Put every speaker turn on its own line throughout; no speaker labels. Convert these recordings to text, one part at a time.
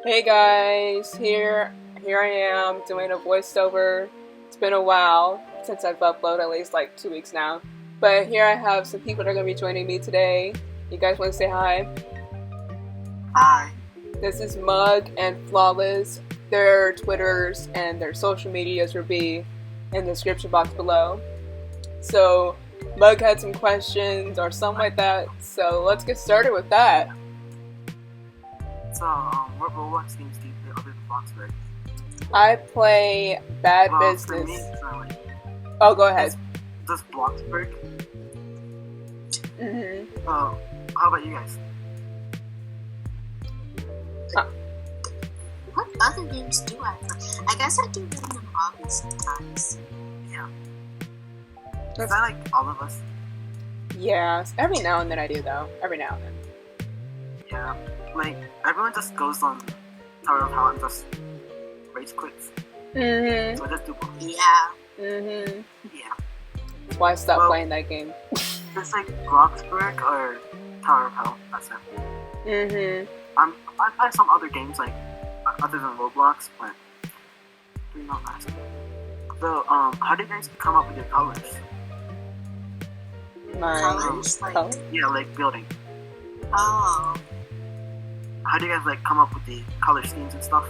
Hey guys, here I am doing a voiceover. It's been a while since I've uploaded, at least like 2 weeks now. But here I have some people that are going to be joining me today. You guys want to say hi?
Hi.
This is Mug and Flawless. Their Twitters and their social medias will be in the description box below. So Mug had some questions or something like that, so let's get started with that.
So, what Roblox games do you play other than Bloxburg?
I play Bad Business.
For me, like,
oh, go ahead.
Just Bloxburg.
Mm-hmm.
How about you guys?
What other games do I play? I guess I do random hobbies sometimes.
Yeah. Is that like all of us?
Yeah, every now and then I do though. Every now and then.
Yeah. Like, everyone just goes on Tower of Hell and just rage quits.
Mm-hmm.
So I just do both.
Yeah.
Mm-hmm.
Yeah.
That's why I stopped playing that game.
It's like Bloxburg or Tower of Hell, that's it.
Mm-hmm.
I play some other games like other than Roblox, but they're not last. So, how do you guys come up with your colors?
Colors? Like,
color?
Yeah, like building.
oh.
How do you guys like come up with the color schemes and stuff?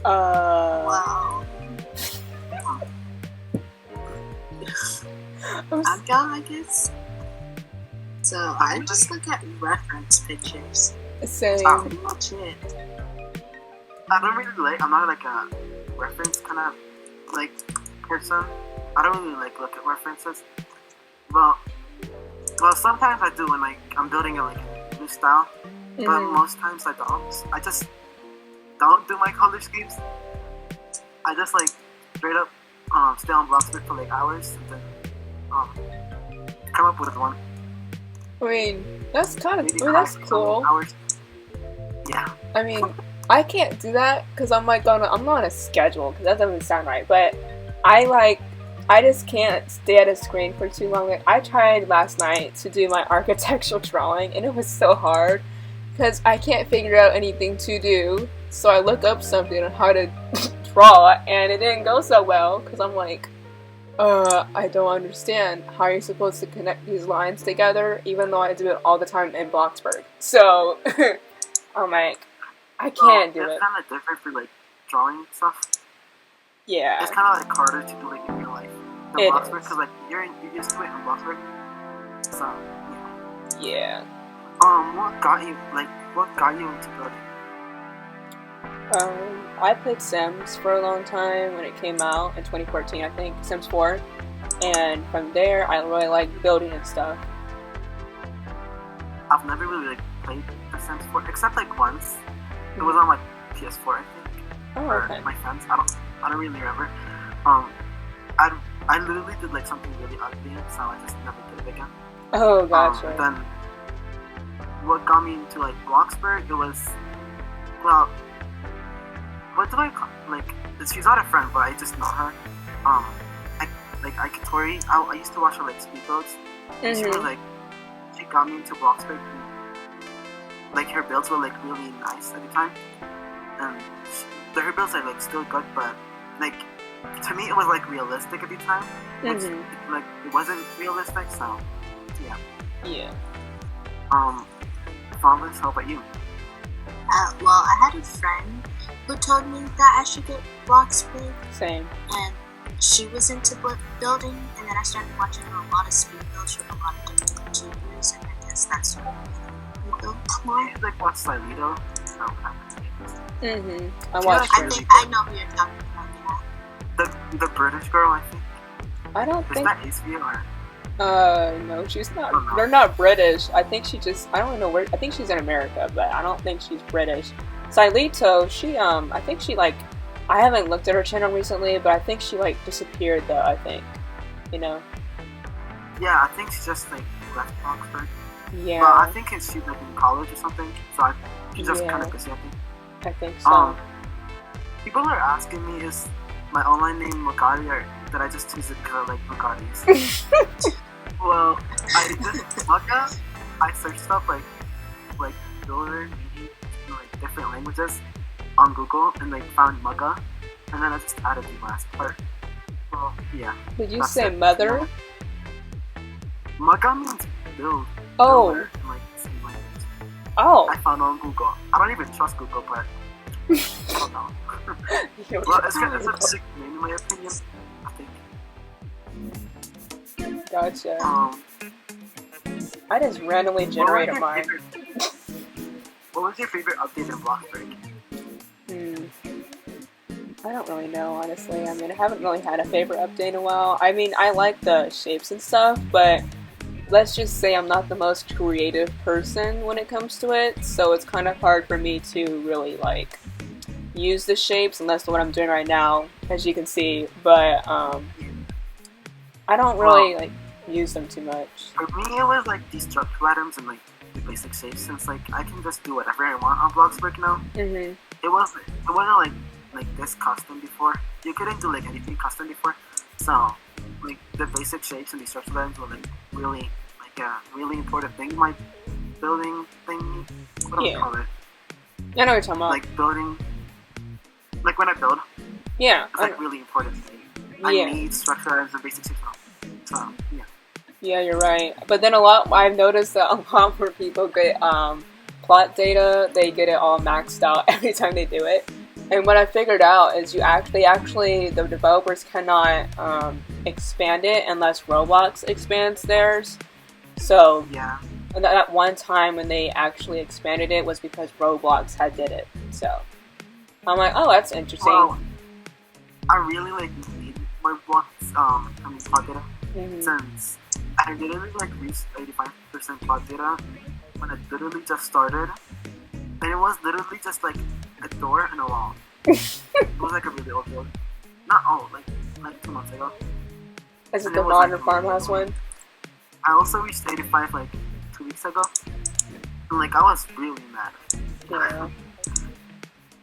Well. I'm going, I guess. So, I just look at reference pictures.
Same.
That's pretty much it.
I don't really like. I'm not like a reference kind of like person. I don't really like look at references. Well, sometimes I do when like I'm building like a new style, but most times I don't. I just don't do my color schemes. I just like straight up stay on Bloxburg for like hours and then come up with one.
I mean, that's kind of. That's cool.
Hours. Yeah.
I mean, I can't do that because I'm not on a schedule because that doesn't sound right. But I just can't stay at a screen for too long. Like, I tried last night to do my architectural drawing and it was so hard because I can't figure out anything to do. So I look up something on how to draw and it didn't go so well because I'm like, I don't understand how you're supposed to connect these lines together, even though I do it all the time in Bloxburg. So I'm like, I can't do it.
It's kind of different for like drawing and stuff.
Yeah.
It's kind of like harder to do like in real life than Bloxburg because like you're used to it in Bloxburg. So
yeah.
What got you into building?
I played Sims for a long time when it came out in 2014, I think, Sims 4. And from there, I really liked building and stuff.
I've never really like played the Sims 4 except like once. It was on like PS4, I think.
Oh,
or
okay.
my friends. I don't really remember. I literally did like something really ugly, so I just never did it again.
Oh, gotcha.
Then what got me into like Bloxburg, it was, well, what do I call, like, she's not a friend, but I just know her. Tori, I used to watch her like speedboats. And she was like, she got me into Bloxburg. Like her builds were like really nice at the time, and her builds are like still good, but like to me, it was like realistic every time. Which,
Mm-hmm.
like, it wasn't realistic, so yeah.
Yeah.
Flawless, how about you?
Well, I had a friend who told me that I should get Bloxburg,
Same.
and she was into building, and then I started watching a lot of speed builds from a lot of different YouTubers, and I guess that's what made me build more.
You like watch Silito? No,
Mm-hmm. I
Yeah,
watched
I
her.
think I know who you're talking about, yeah.
the British girl, I think.
I don't
Is
think.
that Ace or?
No, she's not. They're not British. I think she just. I don't even know where. I think she's in America, but I don't think she's British. Silito, she I think she like. I haven't looked at her channel recently, but I think she like disappeared though. I think, you know.
Yeah, I think she just like left Bloxburg.
Yeah.
But I think she's like in college or something, so she's just kind of busy, I think.
I think so.
People are asking me is my online name Makari or did I just choose it because I like Makaris? Well, I did Maka. I searched up like builder meaning in like different languages on Google and like found Maka, and then I just added the last part. Well, yeah.
Did you
that's
say
it.
mother?
Maka means build.
Oh.
Builder in like the same language.
Oh.
I found on Google. I don't even trust Google, but I don't know. Well, it's a sick name in my opinion. I think.
Gotcha. I just randomly generated mine.
What was your favorite update in Bloxburg?
I don't really know, honestly. I mean, I haven't really had a favorite update in a while. I mean, I like the shapes and stuff, but let's just say I'm not the most creative person when it comes to it, so it's kind of hard for me to really, like, use the shapes, and that's what I'm doing right now, as you can see, but, I don't really, like, use them too much.
For me, it was, like, these structural items and, like, the basic shapes, since, like, I can just do whatever I want on Bloxburg now.
Mm-hmm.
It wasn't, like, this custom before. You couldn't do, like, anything custom before, so, like, the basic shapes and the structural items were, like, really, like, a really important thing in my building thing. What do I call it?
I know what you're talking about.
Like, building, like, when I build,
yeah.
it's, like, really important to me. I need structural items and basic shapes now. So, yeah.
Yeah, you're right. But then I've noticed that a lot more people get plot data, they get it all maxed out every time they do it. And what I figured out is actually the developers cannot expand it unless Roblox expands theirs. So
Yeah.
and that one time when they actually expanded it was because Roblox had did it. So I'm like, oh, that's interesting.
Well, I really like need more blocks. Plot data since I literally like reached 85% plot data when it literally just started, and it was literally just like a door and a wall. It was like a really old build. Not old, like 2 months ago.
Is it
And
the
it was,
modern
like,
farmhouse one?
I also reached 85 like 2 weeks ago, and like I was really mad.
Yeah.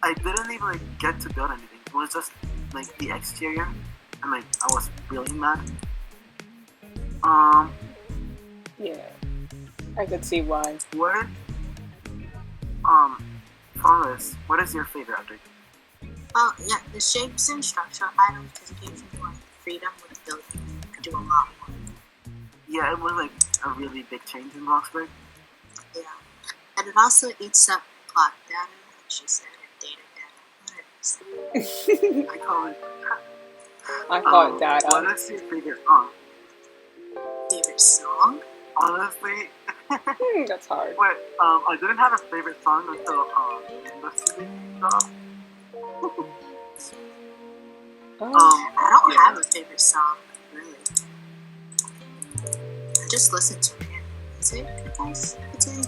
I didn't even like get to build anything. It was just like the exterior, and like I was really mad.
Yeah. I could see why.
What? Forrest, what is your favorite update?
Oh, yeah, the shapes and structural items, because it gives you more freedom with building. You can do a lot more.
Yeah, it was like a really big change in Bloxburg.
Yeah. And it also eats up plot data, like she said, and data.
I call it.
I call it data.
What is your favorite song?
Favorite song?
Honestly,
That's hard.
but I didn't have a favorite song until listening stuff.
I don't have a favorite song, really. I just listen to random music, I guess.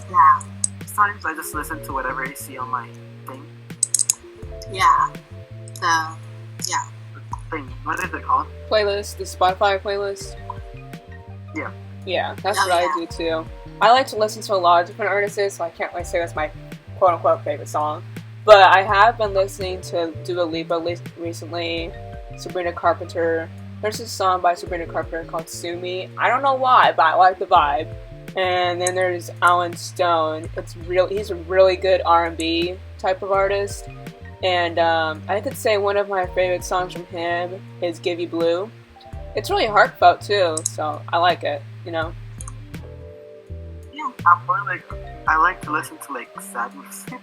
Yeah.
Sometimes I just listen to whatever I see on my thing.
Yeah.
Thing. What is it called?
Playlist, the Spotify playlist.
Yeah.
Yeah, that's what I do too. I like to listen to a lot of different artists, so I can't really say that's my quote-unquote favorite song. But I have been listening to Dua Lipa recently, Sabrina Carpenter. There's this song by Sabrina Carpenter called Sue Me. I don't know why, but I like the vibe. And then there's Alan Stone. He's a really good R&B type of artist. And I could say one of my favorite songs from him is "Give You Blue." It's really heartfelt too, so I like it. You know.
Yeah, I'm more like I like to listen to like sad music.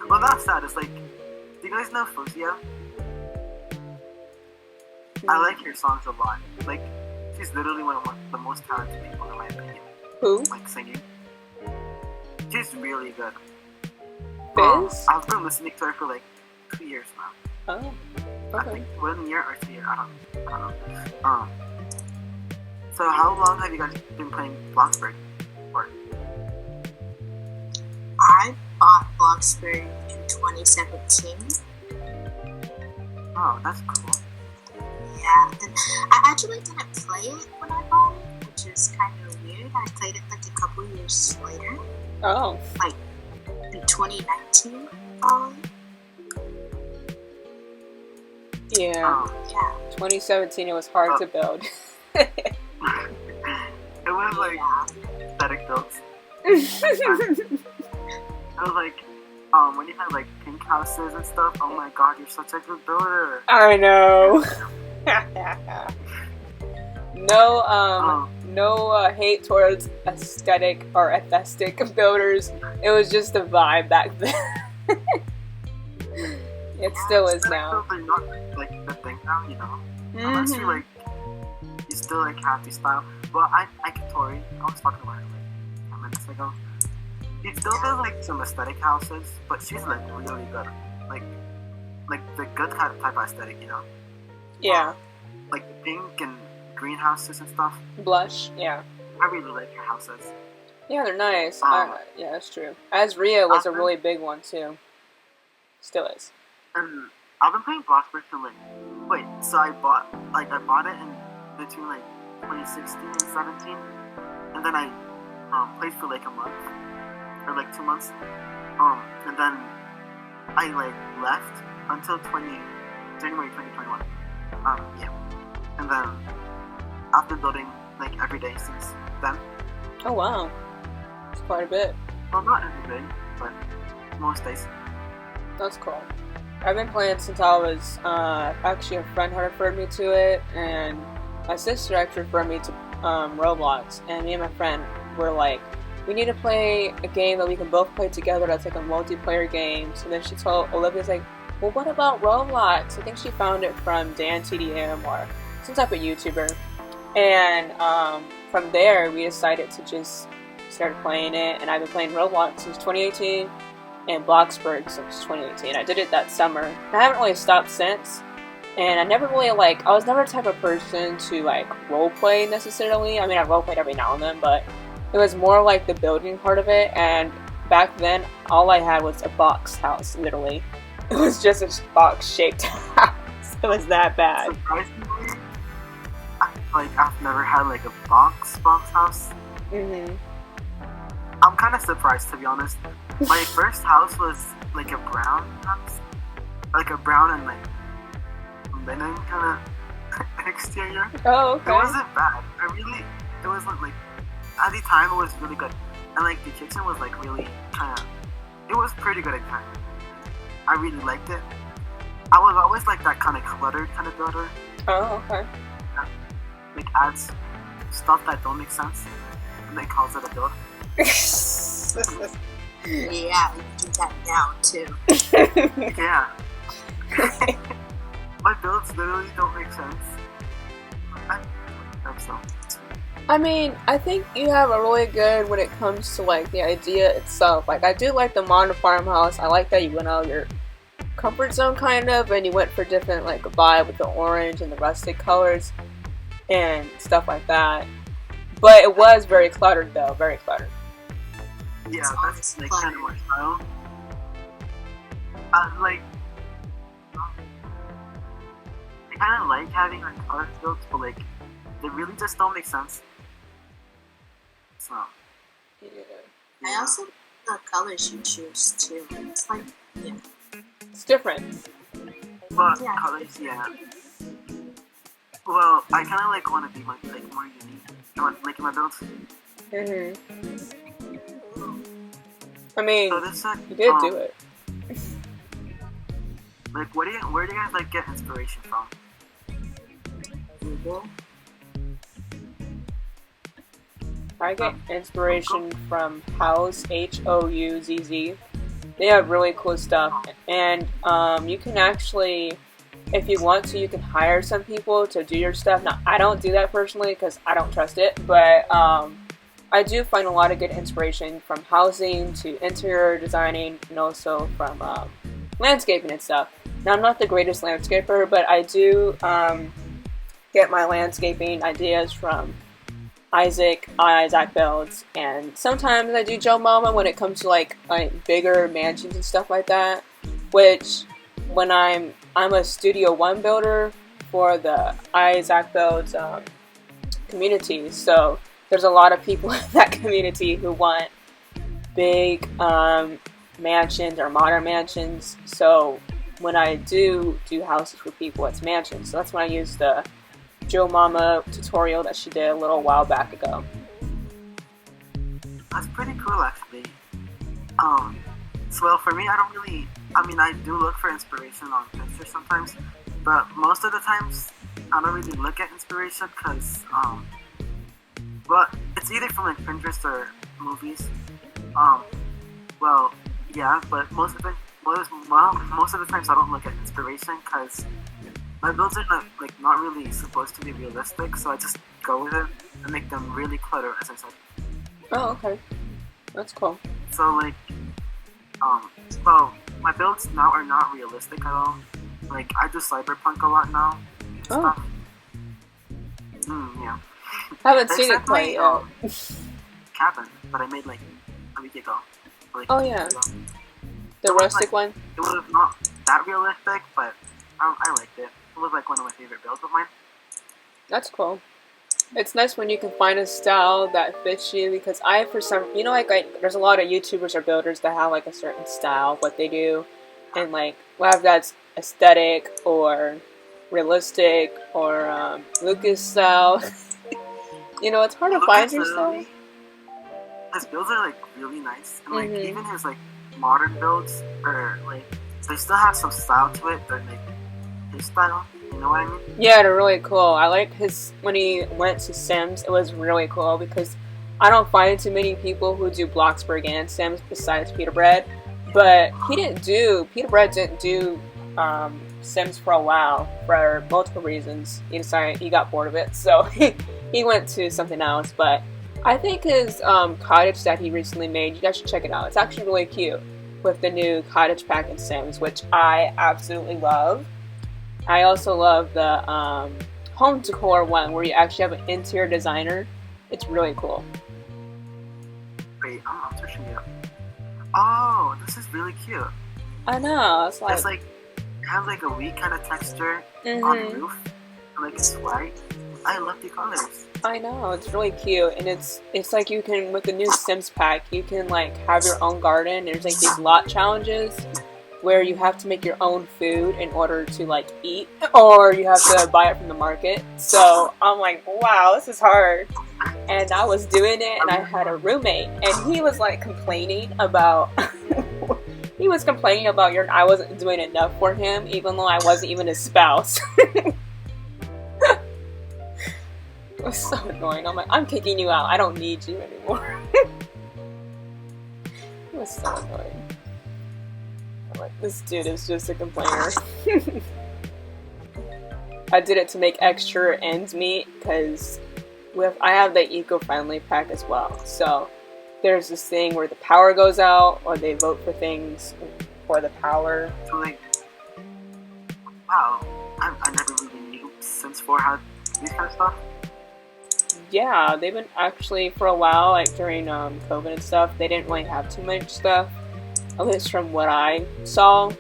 Well, not sad. It's like, do you guys know Fuzia? I like her songs a lot. Like, she's literally one of the most talented people in my opinion.
Who?
Like singing. She's really good.
Fizz?
I've been listening to her for like 2 years now.
Oh.
I
Okay.
think 1 year or 2 years. I don't know. So how long have you guys been playing Bloxburg for?
I bought Bloxburg in 2017.
Oh, that's cool.
Yeah, and I actually didn't play it when I bought it, which is kind of weird. I played it like a couple years later,
Oh.
like in 2019, probably.
Yeah.
Oh.
2017. It was hard to build.
It was like
Yeah.
static builds. It was like, when you had like pink houses and stuff, oh my god, you're such a good builder.
I know. No, no hate towards aesthetic or aesthetic builders. It was just a vibe back then. It still is now.
They're not like the thing now, you know? Unless you like, you still like have the style. Well, I Tori, I was talking about her like 10 minutes ago. She still does like some aesthetic houses, but she's like really good. Like the good type of aesthetic, you know?
Yeah.
Like the pink and greenhouses and stuff.
Blush. Yeah.
I really like her houses.
Yeah, they're nice. Yeah, that's true. Azria was a
Awesome.
really big one too. Still is.
And I've been playing Bloxburg for like, so I bought it in between like 2016 and 17, and then I played for like a month or like 2 months, and then I like left until January 2021. Yeah, and then after building like every day since then.
Oh wow, it's quite a bit.
Well, not every day, but most days.
That's cool. I've been playing since I was actually a friend had referred me to it, and my sister actually referred me to Roblox, and me and my friend were like, we need to play a game that we can both play together that's like a multiplayer game. So then she told Olivia's like, well, what about Roblox? I think she found it from Dan TDM or some type of YouTuber, and from there we decided to just start playing it, and I've been playing Roblox since 2018 and Bloxburg since 2018. I did it that summer. I haven't really stopped since, and I never really I was never the type of person to like roleplay necessarily. I mean, I roleplayed every now and then, but it was more like the building part of it, and back then all I had was a box house, literally. It was just a box shaped house. It was that bad.
Surprisingly, I've never had like a box house. I'm kind of surprised, to be honest. My first house was like a brown house, like a brown and like linen kind of exterior.
Oh, okay.
It wasn't bad. It wasn't like, at the time it was really good, and like the kitchen was like really kind of, it was pretty good at the time. I really liked it. I was always like that kind of cluttered kind of builder.
Oh, okay.
Like adds stuff that don't make sense, and then calls it a build.
Yeah, we do that now too.
Yeah. My builds literally don't make sense. I hope so.
I mean, I think you have a really good when it comes to like the idea itself. Like, I do like the modern farmhouse. I like that you went out of your comfort zone kind of, and you went for different like vibe with the orange and the rustic colors and stuff like that. But it was very cluttered though, very cluttered.
Yeah, that's like kind of my style. Like, I kind of like having like color builds, but like they really just don't make sense. So.
Yeah.
I also like the colors you choose too. It's like, yeah.
It's different.
But
Yeah.
colors, yeah. Well, I kind of like want to be like more unique. I want like my builds.
I mean,
So this
you did do it.
Like, where do you guys like get inspiration from?
Google.
I get inspiration from Houzz, Houzz. They have really cool stuff, and you can actually, if you want to, you can hire some people to do your stuff. Now, I don't do that personally because I don't trust it, but I do find a lot of good inspiration from housing to interior designing, and also from landscaping and stuff. Now, I'm not the greatest landscaper, but I do get my landscaping ideas from Isaac builds, and sometimes I do Joe Mama when it comes to like bigger mansions and stuff like that. Which, when I'm a Studio One builder for the Isaac builds community, so there's a lot of people in that community who want big mansions or modern mansions. So when I do houses for people, it's mansions. So that's when I use the Joe Mama tutorial that she did a little while back ago.
That's pretty cool, actually. So for me, I do look for inspiration on Pinterest sometimes, but most of the times I don't really look at inspiration because, well, it's either from like Pinterest or movies. Well, yeah, but most of the times I don't look at inspiration because my builds are not really supposed to be realistic, so I just go with it and make them really cluttered, as I said.
Oh, okay. That's cool.
So like, well, my builds now are not realistic at all. Like, I do cyberpunk a lot now.
Oh.
Stuff. Yeah.
Haven't seen it quite yet.
Cabin that I made like a week ago. Like,
Oh yeah.
ago.
The
It was,
rustic one?
It was not that realistic, but I liked it. It was like one of my favorite builds of mine.
That's cool. It's nice when you can find a style that fits you, because there's a lot of YouTubers or builders that have like a certain style of what they do, and like whether that's aesthetic or realistic or Lucas style. It's hard to find your style.
His builds are like really nice, and like even his like modern builds are like, they still have some style to it, but like his style, you know what I mean?
Yeah, they're really cool. I like when he went to Sims, it was really cool because I don't find too many people who do Bloxburg and Sims besides Peter Bread. But Peter Bread didn't do Sims for a while for multiple reasons. He decided he got bored of it, so he went to something else. But I think his cottage that he recently made, you guys should check it out. It's actually really cute with the new cottage pack in Sims, which I absolutely love. I also love the home decor one where you actually have an interior designer. It's really cool.
Wait, I'm searching it up. Oh, this is really cute.
I know. It's
it has like a wheat kind of texture on the roof, and like it's white. I love the colors.
I know, it's really cute, and it's like you can, with the new Sims pack, you can like have your own garden. There's like these lot challenges where you have to make your own food in order to like eat, or you have to buy it from the market. So I'm like, wow, this is hard. And I was doing it, and I had a roommate, and he was like complaining about I wasn't doing enough for him, even though I wasn't even his spouse. It was so annoying. I'm like, I'm kicking you out. I don't need you anymore. It was so annoying. I'm like, this dude is just a complainer. I did it to make extra ends meet, because I have the eco-friendly pack as well. So there's this thing where the power goes out, or they vote for things for the power.
So like, wow, I never really knew Sims 4 had these kind of stuff.
Yeah, they've been actually for a while, like during COVID and stuff, they didn't really have too much stuff, at least from what I saw,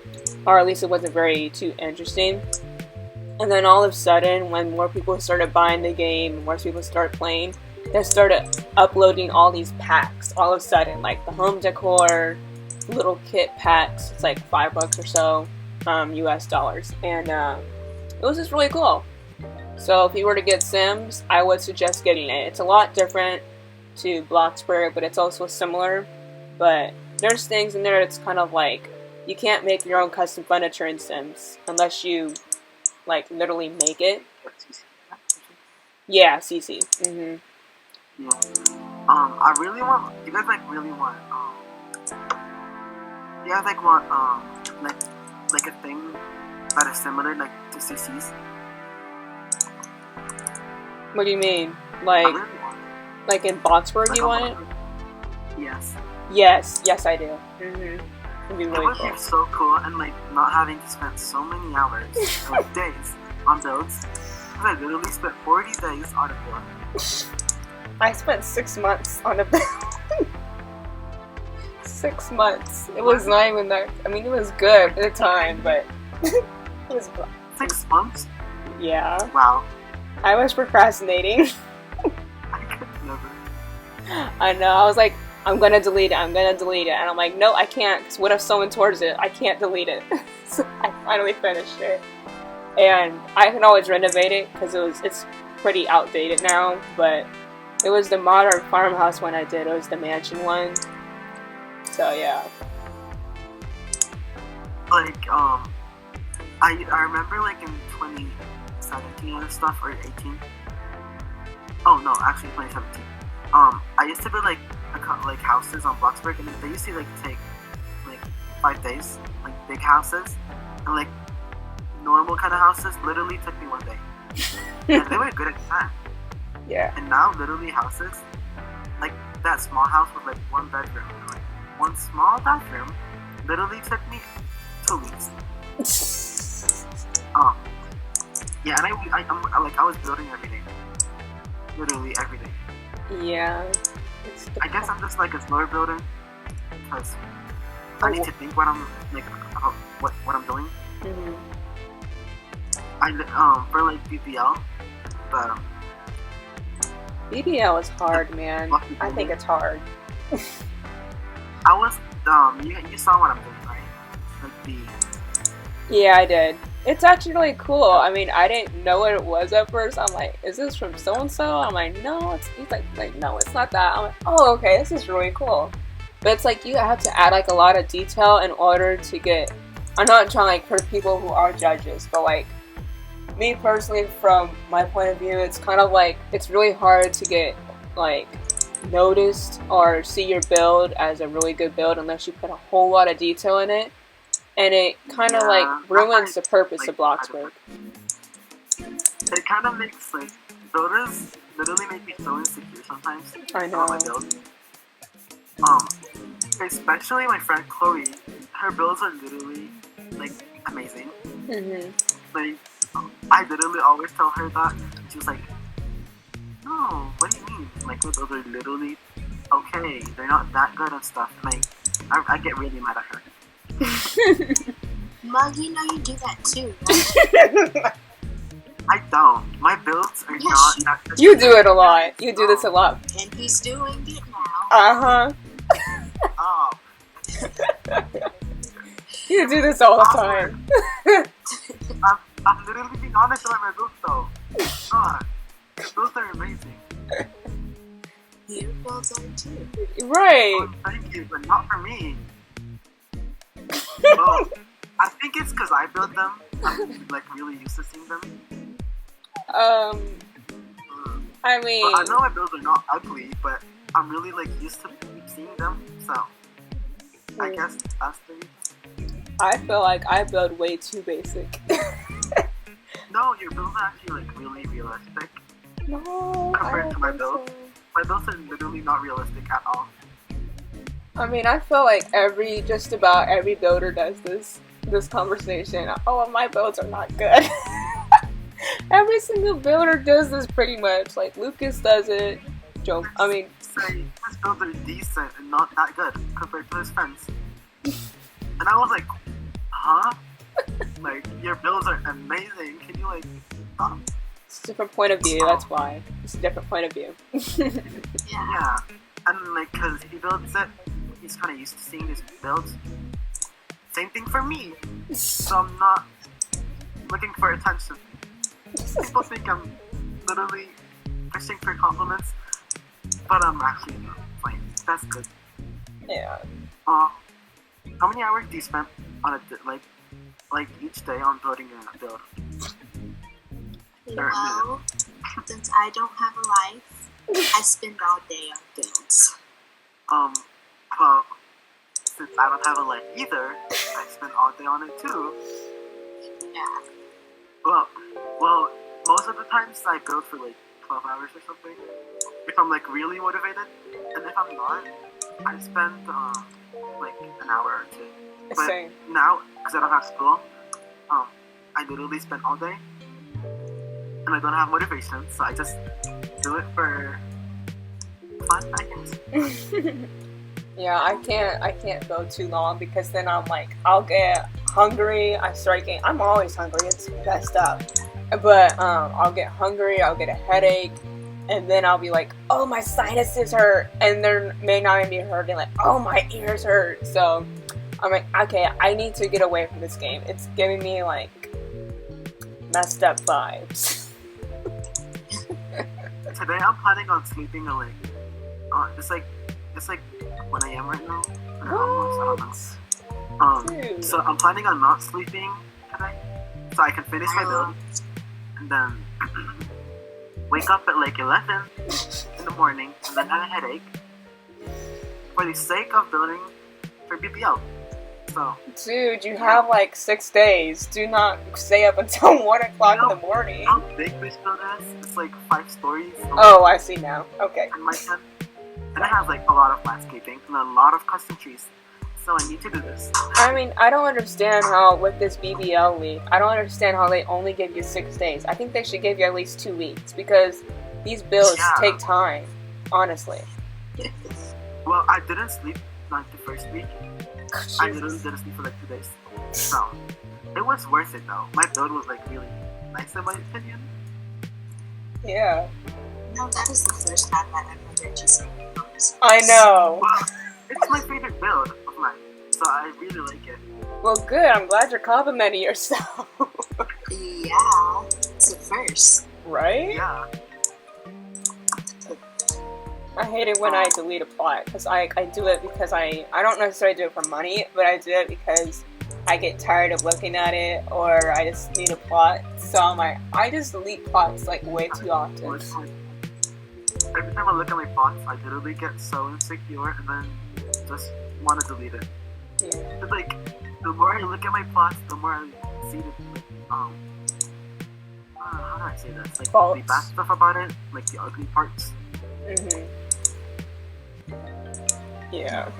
or at least it wasn't too interesting. And then all of a sudden, when more people started buying the game, and more people started playing, they started uploading all these packs all of a sudden, like the home decor, little kit packs. It's like $5 or so, US dollars, and it was just really cool. So if you were to get Sims, I would suggest getting it. It's a lot different to Bloxburg, but it's also similar. But there's things in there that's kind of like you can't make your own custom furniture in Sims unless you like literally make it. Yeah, CC. Mhm.
Yeah. I really want. You guys like really want. You guys like want like a thing that is similar like to CC's.
What do you mean?
I
Like
really want it.
like in Bloxburg,
Like,
you want it?
Yes.
Yes, I do. Mhm. It'd be
It
really
would
cool.
be so cool and like not having to spend so many hours, like days, on builds. Because I literally spent 40 days on a build.
I spent 6 months on a build. 6 months. It was not even that. I mean, it was good at the time, but it was.
6 months?
Yeah,
Wow.
I was procrastinating.
I could never.
I know. I was like, I'm gonna delete it. And I'm like, no, I can't. 'Cause what if someone towards it? I can't delete it. So I finally finished it, and I can always renovate it because it's pretty outdated now. But it was the modern farmhouse one I did. It was the mansion one. So yeah.
Like, I remember like in 2017 and stuff, or 18. Oh no, actually 2017. I used to build like houses on Bloxburg, and they used to like take like 5 days, like big houses, and like normal kind of houses literally took me 1 day, and they were good at the time.
Yeah.
And now literally houses, like that small house with like 1 bedroom, and, like 1 small bathroom, literally took me 2 weeks. Yeah, and I was building every day, literally every day.
Yeah.
I guess I'm just like a slower builder because I need to think what I'm like about what I'm doing.
Mm-hmm.
For like BBL, but
BBL is hard, man. I think it's hard.
I was you saw what I'm doing, right? Like the
Yeah, I did. It's actually really cool. I mean, I didn't know what it was at first. I'm like, is this from so and so? I'm like, no. He's like, no, it's not that. I'm like, oh, okay, this is really cool. But it's like you have to add like a lot of detail in order to get. I'm not trying like for people who are judges, but like me personally, from my point of view, it's kind of like it's really hard to get like noticed or see your build as a really good build unless you put a whole lot of detail in it. And it kind of like ruins the purpose of Bloxburg.
It kind of makes like builders literally make me so insecure sometimes.
I know.
On my build. Especially my friend Chloe, her builds are literally like amazing.
Mhm.
Like I literally always tell her that, and she's like, "No, what do you mean? Like my builds are literally okay. They're not that good and stuff." And like I get really mad at her.
Mug, you know you do that too, right?
I don't. My builds are not that good.
You do it a lot. You do this a lot.
And he's doing it now.
Uh-huh.
Oh.
You do this all the time.
I'm literally being honest about my builds though. God, those are amazing.
Your builds are too.
Right.
Oh, thank you, but not for me. Well, I think it's because I build them. I'm like really used to seeing them.
I mean,
well, I know my builds are not ugly, but I'm really like used to seeing them. So I guess that's the reason.
I feel like I build way too basic.
No, your builds are actually like really realistic
No,
compared to my builds. My builds are literally not realistic at all.
I mean, I feel like just about every builder does this conversation. Oh, my builds are not good. Every single builder does this pretty much. Like Lucas does it. I mean,
say his builds are decent and not that good compared to his friends. And I was like, huh? Like your builds are amazing. Can you like stop?
it's a different point of view. That's why it's a different point of view.
Yeah, and like cause he builds it. He's kind of used to seeing his builds. Same thing for me. So I'm not looking for attention. People think I'm literally fishing for compliments, but I'm actually not. Fine, that's good.
Yeah.
How many hours do you spend on a like each day on building a build?
Well, since I don't have a life, I spend all day on builds.
Well, since I don't have a life either, I spend all day on it too.
Yeah.
Well, most of the times I build for like 12 hours or something. If I'm like really motivated, and if I'm not, I spend like an hour or two. But
Same.
now, because I don't have school, I literally spend all day, and I don't have motivation, so I just do it for fun, I guess.
Yeah, I can't go too long because then I'm like, I'll get hungry. I'm always hungry. It's messed up. But I'll get hungry. I'll get a headache, and then I'll be like, oh, my sinuses hurt, and they may not even be hurting. Like, oh, my ears hurt. So I'm like, okay, I need to get away from this game. It's giving me like messed up vibes.
Today I'm planning on sleeping at like, it's like 1 a.m. right now. Or almost, I don't know.
Dude.
So I'm planning on not sleeping today, so I can finish my build, and then wake up at like 11 in the morning, and then have a headache for the sake of building for BBL. So,
Dude, you have like 6 days. Do not stay up until 1 o'clock in the morning.
how big this build is? It's like 5 stories.
Oh, I see now. Okay.
In my tent. And it has like a lot of landscaping and a lot of custom trees. So I need to do this.
I mean, I don't understand how, with this BBL league, I don't understand how they only give you 6 days. I think they should give you at least 2 weeks, because these builds take time, honestly.
Well, I didn't sleep like the first week. I literally didn't sleep for like 2 days. So, it was worth it though. My build was like really nice in my opinion.
Yeah.
No, that is the first time I've ever heard you say yours.
I know.
Well, it's my favorite build of mine. So I really like it.
Well, good. I'm glad you're complimenting yourself.
Yeah, it's a first.
Right?
Yeah.
I hate it when I delete a plot, because I do it because I don't necessarily do it for money, but I do it because I get tired of looking at it, or I just need a plot. So I'm like, I just delete plots like way too often.
Every time I look at my plots, I literally get so insecure and then just want to delete it.
Yeah.
But like, the more I look at my plots, the more I see the how do I say this? Like
Faults.
the bad stuff about it, like the ugly parts.
Yeah.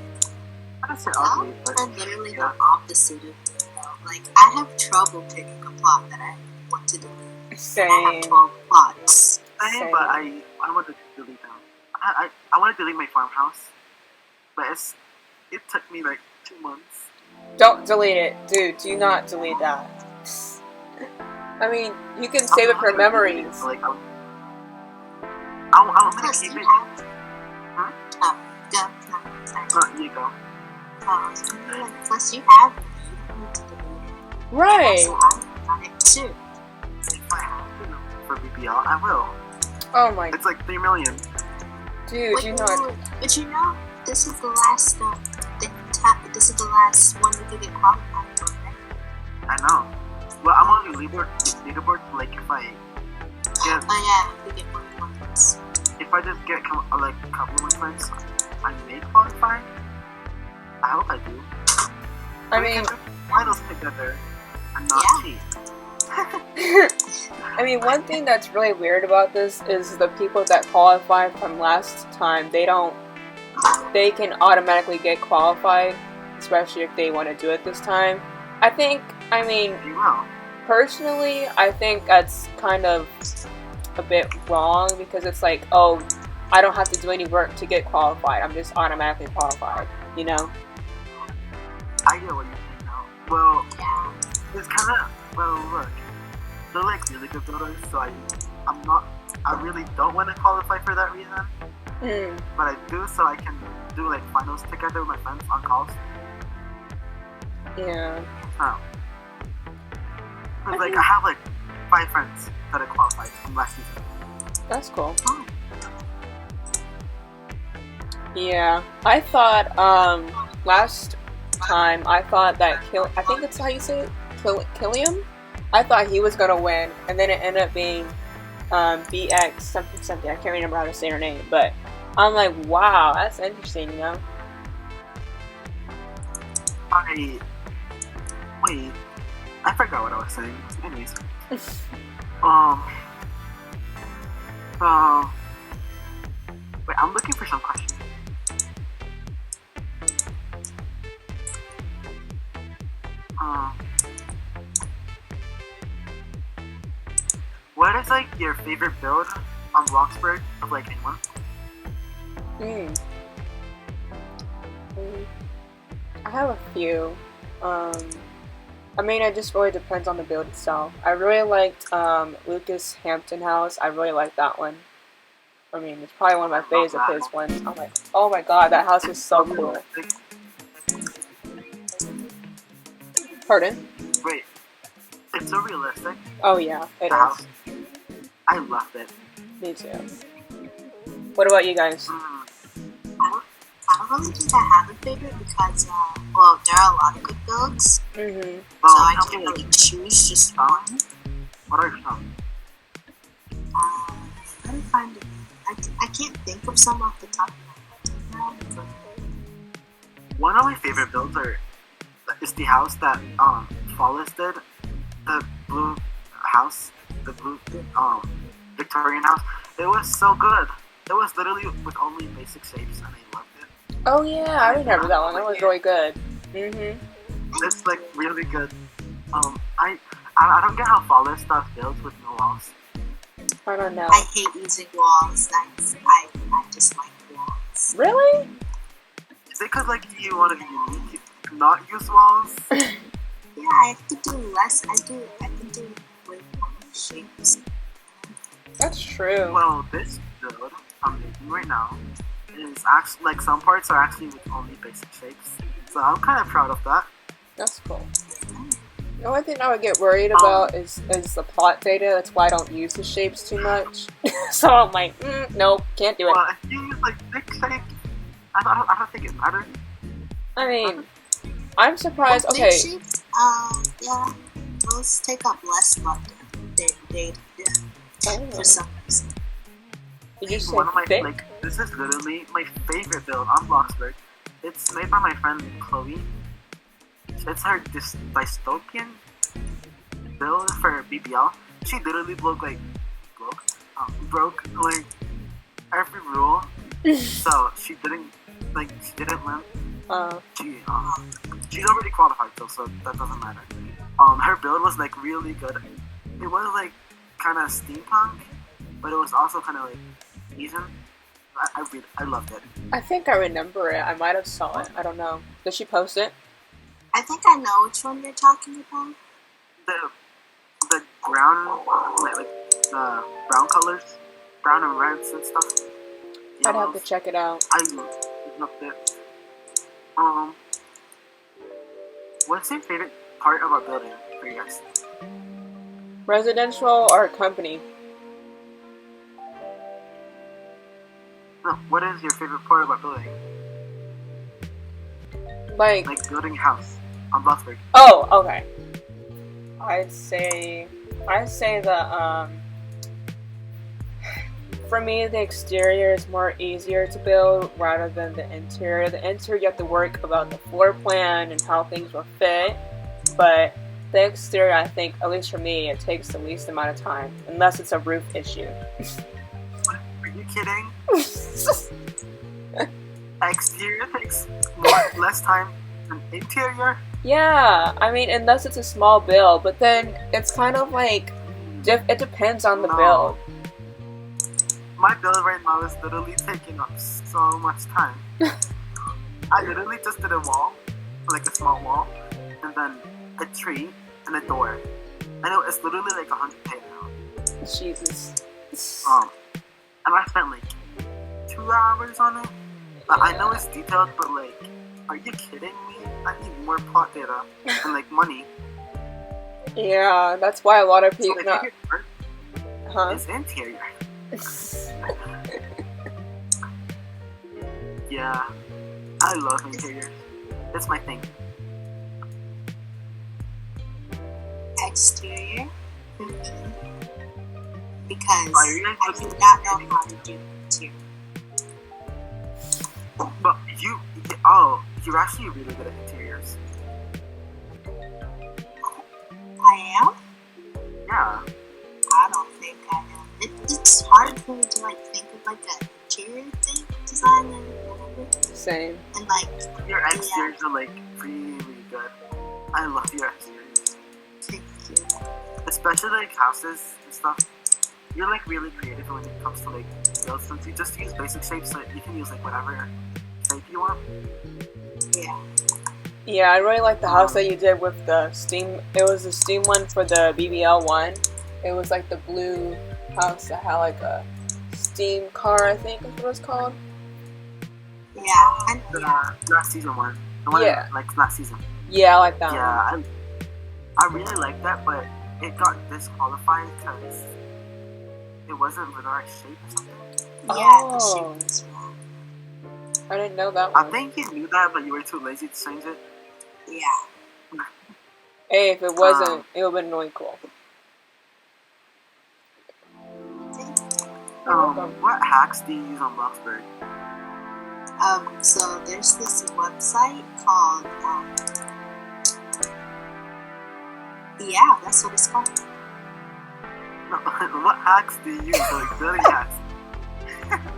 I don't say ugly, but
I'm literally
yeah.
the opposite of you, though. Like, I have trouble picking a plot that I want to delete.
Same.
I have 12 plots.
Same, but I want to delete them. I want to delete my farmhouse, but it took me like 2 months.
Don't delete it. Dude, do not delete that. I mean, you can save it for memories.
Like, I'm gonna
Plus,
keep
you
it.
have...
Huh?
Oh, go. No, sorry.
No, you go.
Plus, you have me. You don't need to delete it.
Right.
So I'm on it too.
If I have to know for BBL, I will.
Oh my.
It's like 3 million.
Dude, you know.
But you know, this is the last this is the last one we could get qualified for, right?
I know. Well, I'm on the leaderboard. Like if I get,
Oh yeah, we get more points.
if I just get like a couple more points, I may qualify. I hope I do.
I mean,
finals together and not cheat.
I mean, one thing that's really weird about this is the people that qualified from last time, they can automatically get qualified, especially if they want to do it this time. I mean, personally, I think that's kind of a bit wrong, because it's like, oh, I don't have to do any work to get qualified. I'm just automatically qualified, you know?
I get what you're saying now. Well, it's kind of, well, look, they're like really good builders, so I really don't want to qualify for that reason. But I do, so I can do like finals together with my friends on calls.
Yeah.
Oh. Cause like I have like 5 friends that are qualified from last season.
That's cool. Yeah, I thought time, I thought that I think that's how you say it, Killiam? I thought he was gonna win, and then it ended up being BX something something. I can't remember how to say her name, but I'm like, wow, that's interesting, you know?
Wait, I forgot what I was saying. Anyways, wait, I'm looking for some questions. What is like your favorite build on Bloxburg of like anyone?
I have a few. I mean, it just really depends on the build itself. I really liked Lucas Hampton House. I really like that one. I mean, it's probably one of my favorites of his ones. I'm like, oh my god, that house is so cool. Pardon?
Wait, it's so realistic.
Oh yeah, it is.
I loved it.
Me too. What about you guys?
I don't really think I have a favorite because, well, there are a lot of good builds.
Mm-hmm.
So I can't really choose just one.
What are some?
Let me find it. I can't think of some off the top of my head.
One of my favorite builds is the house that Flawless did. The blue house. The blue Victorian house. It was so good. It was literally with only basic shapes and I loved it.
Oh yeah, I remember that one. That was really good. Mm-hmm.
It's like really good. I don't get how Flawless does builds with no walls.
I don't know.
I hate using walls. I just like walls.
Really?
Is it because like you want to be unique, not use walls?
Yeah, I have to do less. I can do way more shapes.
That's true.
Well, this build I'm making right now is actually like some parts are actually with only basic shapes. So I'm kind of proud of that.
That's cool. The only thing I would get worried about is the plot data. That's why I don't use the shapes too much. So I'm like, nope, can't do it.
Well, if you use like big shapes, I don't think it matters.
I mean, I'm surprised.
Big
Okay.
shapes, yeah, those take up less blood data. Yeah, for some reason.
Did you say
One of my
thick?
like this is literally my favorite build on Bloxburg. It's made by my friend Chloe. It's her dystopian build for BBL. She literally broke like every rule. So she didn't win. She's already qualified though, so that doesn't matter. Her build was like really good. It was like kind of steampunk, but it was also kind of like Asian. I loved it.
I think I remember it. I might have saw it. I don't know. Did she post it?
I think I know which one you're talking about.
The brown, like the brown colors, brown and reds and stuff.
I'd have to check it out.
I loved it. What's your favorite part of our building for you guys?
Residential or company?
No, what is your favorite part of our building?
Like
building a house on Bloxburg.
Oh, okay. I'd say the for me the exterior is more easier to build rather than the interior. The interior you have to work about the floor plan and how things will fit, but the exterior, I think, at least for me, it takes the least amount of time, unless it's a roof issue.
Are you kidding? Exterior takes less time than interior?
Yeah, I mean, unless it's a small build, but then it's kind of like, it depends on the build.
My build right now is literally taking up so much time. I literally just did a wall, like a small wall, and then a tree and a door. I know it's literally like 100K now.
Jesus.
And I spent like 2 hours on it. I know it's detailed, but like, are you kidding me? I need more plot data and like money.
Yeah, that's why a lot of people.
So it's interior. Yeah, I love interiors. That's my thing.
exterior for me because
Are you
I do not know how to do interior.
But you're actually really good at interiors.
I am?
Yeah.
I don't think I am. It's hard for me to like think of like an interior thing, design and whatever.
Same.
And like
Your exteriors are like really good. I love your exteriors.
thank you.
Especially like houses and stuff. You're like really creative when it comes to like build since you just use basic shapes, so you can use like whatever shape you want.
Yeah.
Yeah, I really like the house that you did with the steam. It was the steam one for the BBL one. It was like the blue house that had like a steam car, I think is what it's called.
Yeah. And
The last season one. The one
Yeah.
like last season.
Yeah, I like that one.
Yeah, I really like that, but it got disqualified because it wasn't with the right shape or something.
yeah, the
Oh.
shape is wrong.
I didn't know that
I
one.
think you knew that, but you were too lazy to change it.
Yeah.
Hey, if it wasn't, it would have been really cool.
What hacks do you use on Bloxburg?
So there's this website called yeah, that's what it's called.
No, what hacks do you use? Like building hacks?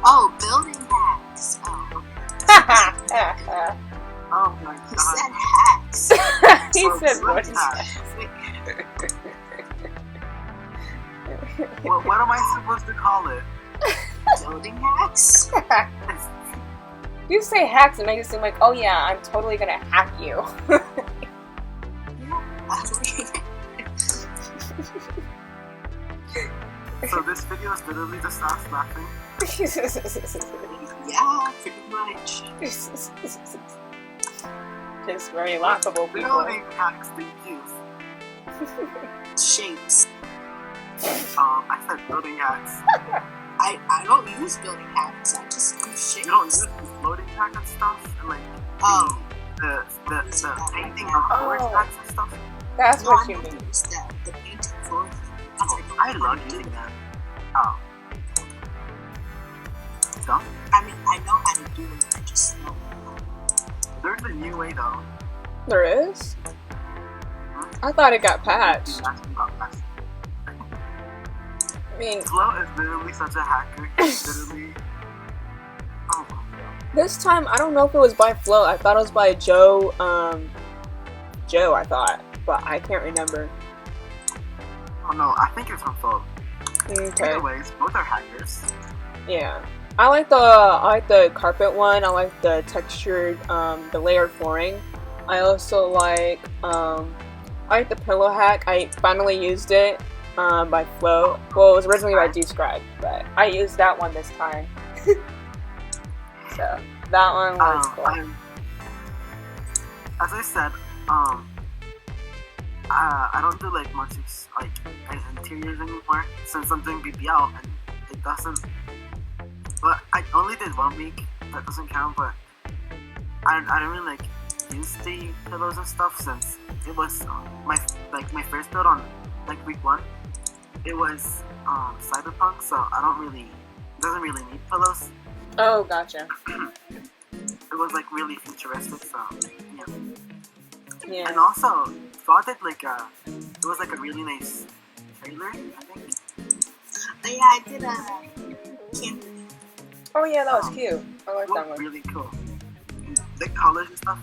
Oh, building hacks. Oh,
Oh my
you
god.
said hacks.
He
So
said
building
what?
hacks.
Wait,
What am I supposed to call it?
building hacks?
You say hacks and make it seem like, oh yeah, I'm totally gonna hack you.
So this video is literally just us laughing.
Yeah, pretty much.
Just very laughable people.
Building hacks do you use?
Shapes.
I said building hacks.
I don't use building hacks. I just use shapes.
You don't use loading hack and stuff and like
Oh,
the painting of
Oh.
forward hacks and stuff.
That's
no,
what
I
you
don't
mean.
use the painting floor thing.
Oh, I love using that. Oh. Dumb.
I mean, I know how to do it. I just know.
There's a new way though.
There is? I thought it got patched.
You're asking about patch.
I mean,
Flo is literally such a hacker. He's literally. Oh my god.
this time, I don't know if it was by Flo. I thought it was by Joe, Joe, I thought. But I can't remember.
Oh no, I think it's from Flo.
Okay.
Either ways, both are hackers.
Yeah. I like the carpet one. I like the textured, the layered flooring. I also like the pillow hack. I finally used it by Flo. Well, it was originally by Describe, but I used that one this time. So that one was cool.
As I said, I don't do like much like interiors anymore since I'm doing BBL and it doesn't. But I only did 1 week. That doesn't count. But I don't really like use the pillows and stuff since it was my first build on like week 1. It was cyberpunk, so I don't really. It doesn't really need pillows.
Oh, gotcha.
It was like really futuristic, so yeah.
Yeah.
And also, thought that like it was like a really nice trailer, I think.
But yeah, I did a camera.
Oh yeah, that was cute. I like
It
that
was
one.
really cool. The colors and stuff.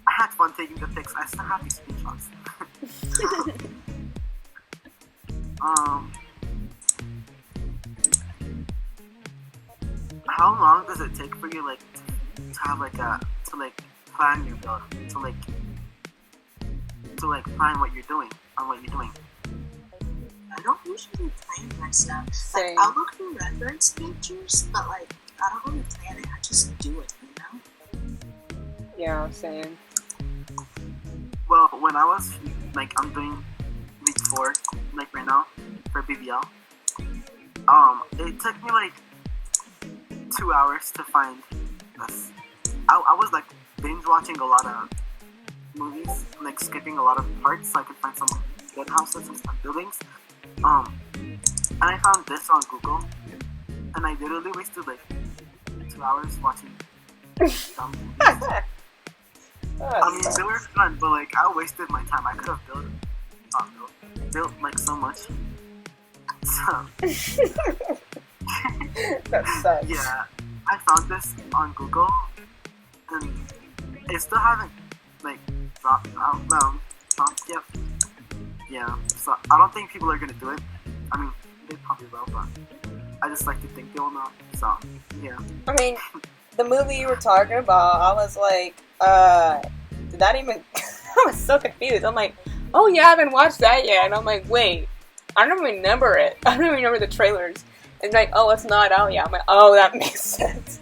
I had fun taking the pics. I still have these screenshots. How long does it take for you like to have like to like plan your build, to like plan what you're doing on what you're doing?
I don't usually plan my stuff. Like,
Same.
I'll look through reference pictures, but like, I don't really plan it. I just do it, you know?
Yeah, I'm saying.
Well, when I was like I'm doing week 4 like right now for BBL, it took me like 2 hours to find this. I was like binge watching a lot of movies, like skipping a lot of parts so I could find some good houses and some buildings. And I found this on Google, and I literally wasted like 2 hours watching some movies. I mean, they were fun, but like I wasted my time. I could have built like so much. So
That sucks.
yeah, I found this on Google, and it still haven't like dropped yet. Yeah, so I don't think people are gonna do it. I mean, they probably will, but I just like to think they will not. So yeah.
I mean, the movie you were talking about, I was like, did that even? I was so confused. I'm like, oh yeah, I haven't watched that yet, and I'm like, wait, I don't remember it. I don't remember the trailers. And like, oh, it's not out yet. I'm like, oh, that makes sense.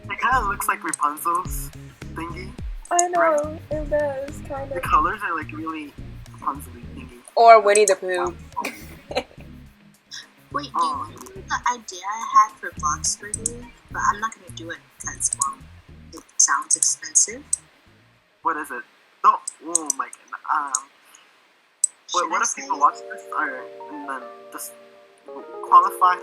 It kind of looks like Rapunzel's thingy.
I know,
right?
it does, kind
The
of.
colors are like really Rapunzel-y thingy.
Or Winnie the Pooh.
Wait, do you remember the idea I had for Bloxburg? But I'm not gonna do it because, well, it sounds expensive.
What is it? Oh my goodness. Wait, what if people watch this and then just qualify?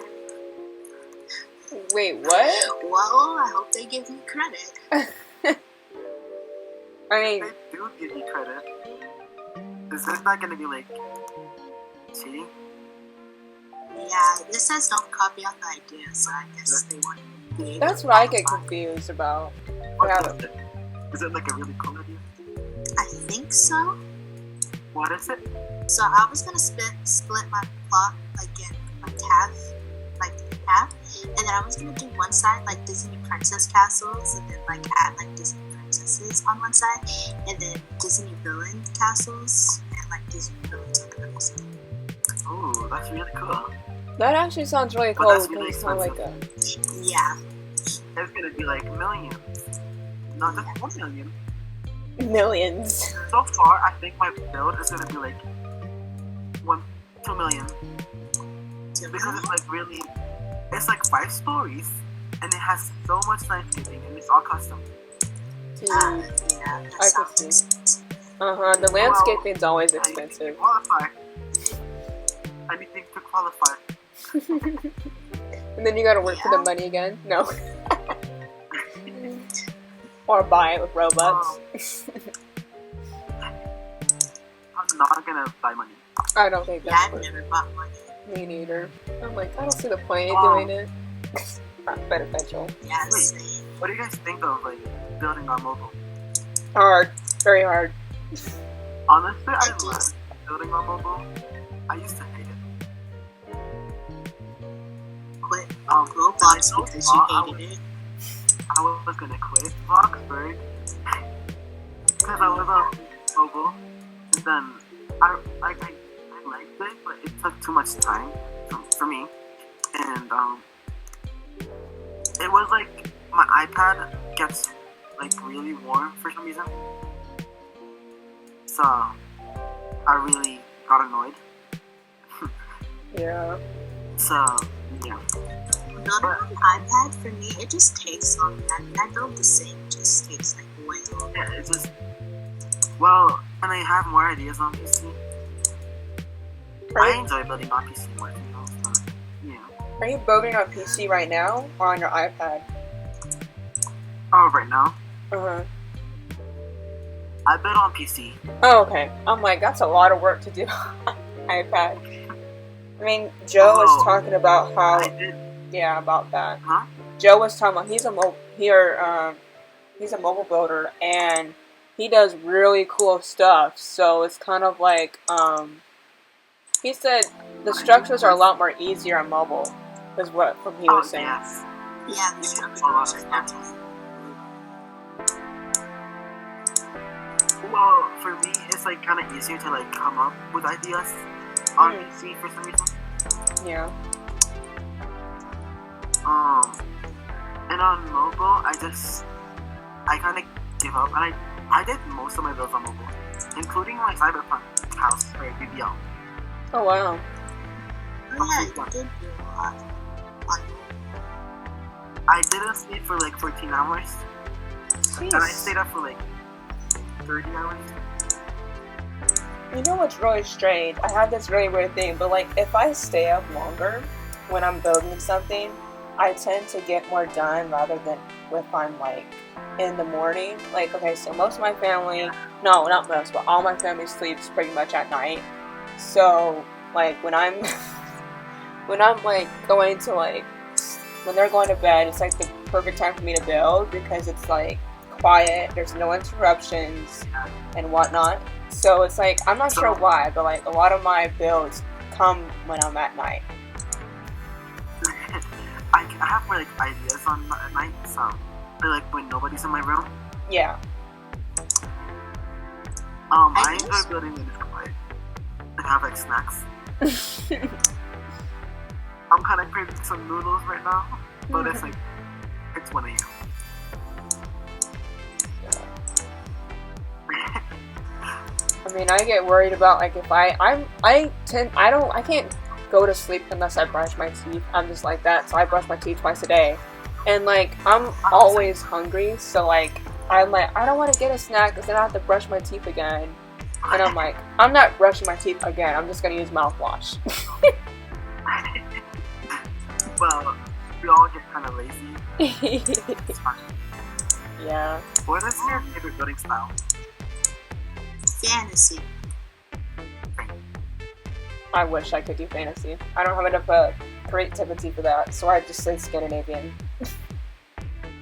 Wait, what?
Well, I hope they give me credit.
I mean,
They do give you credit. Is this not gonna be like cheating?
Yeah, this says don't copy out the idea, so I guess they want to be able
that's
to
what I get
qualify.
confused about.
What
Yeah.
is it? Is it like a really cool idea?
I think so.
What is it?
So I was gonna split my plot again like half, and then I was gonna do one side like Disney princess castles, and then like add like Disney princesses on one side, and then Disney villain castles, and like Disney villains on the other side.
Ooh, that's really cool.
That actually sounds really
But
cool
that's
because
really
it's not like a.
Yeah.
There's gonna be like millions. Not just 1 million.
Millions.
So far, I think my build is gonna be like 2 million. Because it's like really, it's like 5 stories, and it has so much landscaping, and it's all custom.
Dude.
Yeah, that
I
sounds
could see.
expensive.
The landscaping's always
I need to
expensive.
qualify. Anything to qualify.
And then you gotta work for the money again? No. Or buy it with Robux.
I'm not gonna buy money.
I don't think
Yeah,
that's
I've
worth
never bought one.
me neither. I'm like, I don't see the point in doing it. Not beneficial.
Yeah,
Wait.
same.
What do you guys think of like building on mobile?
Hard. Very hard.
Honestly, I love building on mobile. I used to hate it.
Quit
when
Roblox
I
because
saw
you hated it.
I was gonna quit Bloxburg because I was on mobile, and then I liked it, but it took too much time for me, and it was like my iPad gets like really warm for some reason, so I really got annoyed.
Yeah.
So yeah.
Building on the iPad, for me, it just takes longer. I mean, I build the same, it just takes like way longer.
Yeah, it's just well, and I have more ideas on PC. I enjoy building on PC more than else, but yeah.
Are you building on PC right now or on your iPad?
Oh, right now
Uh-huh.
I build on PC.
Oh, okay. I'm like, that's a lot of work to do on iPad. I mean, Joe was talking about how,
I did.
yeah, about that.
Huh?
Joe was talking about he's a mobile builder and he does really cool stuff. So it's kind of like he said the structures are a lot more easier on mobile. Is what from he was saying.
Yes.
Yeah, the structures are definitely.
Well, for me, it's like kind of easier to like come up with ideas on PC for some reason.
Yeah.
And on mobile, I kind of give up, and I did most of my builds on mobile, including my cyberpunk house or BBL.
Oh wow.
Oh yeah, you did do a lot.
I didn't sleep for like 14 hours, and I
Jeez.
stayed up for like 30 hours.
You know what's really strange? I have this really weird thing, but like if I stay up longer when I'm building something, I tend to get more done rather than if I'm like in the morning. Like, okay, so most of my family, no, not most, but all my family sleeps pretty much at night. So like when I'm when I'm like going to like when they're going to bed, it's like the perfect time for me to build because it's like quiet, there's no interruptions and whatnot. So it's like, I'm not sure why, but like a lot of my builds come when I'm at night.
I have like ideas on at night, so or like when nobody's in my room.
Yeah.
I enjoy building when it's quiet. I have like snacks. I'm kind of craving some noodles right now, but it's like it's 1 a.m.
I mean, I get worried about like if I can't go to sleep unless I brush my teeth. I'm just like that, so I brush my teeth twice a day, and like I'm always hungry, so like I'm like I don't want to get a snack because then I have to brush my teeth again, and I'm like I'm not brushing my teeth again. I'm just gonna use mouthwash.
Well, we all get kind of lazy. It's fine.
Yeah.
What is your favorite building style?
Fantasy.
I wish I could do fantasy. I don't have enough creativity for that, so I just say Scandinavian.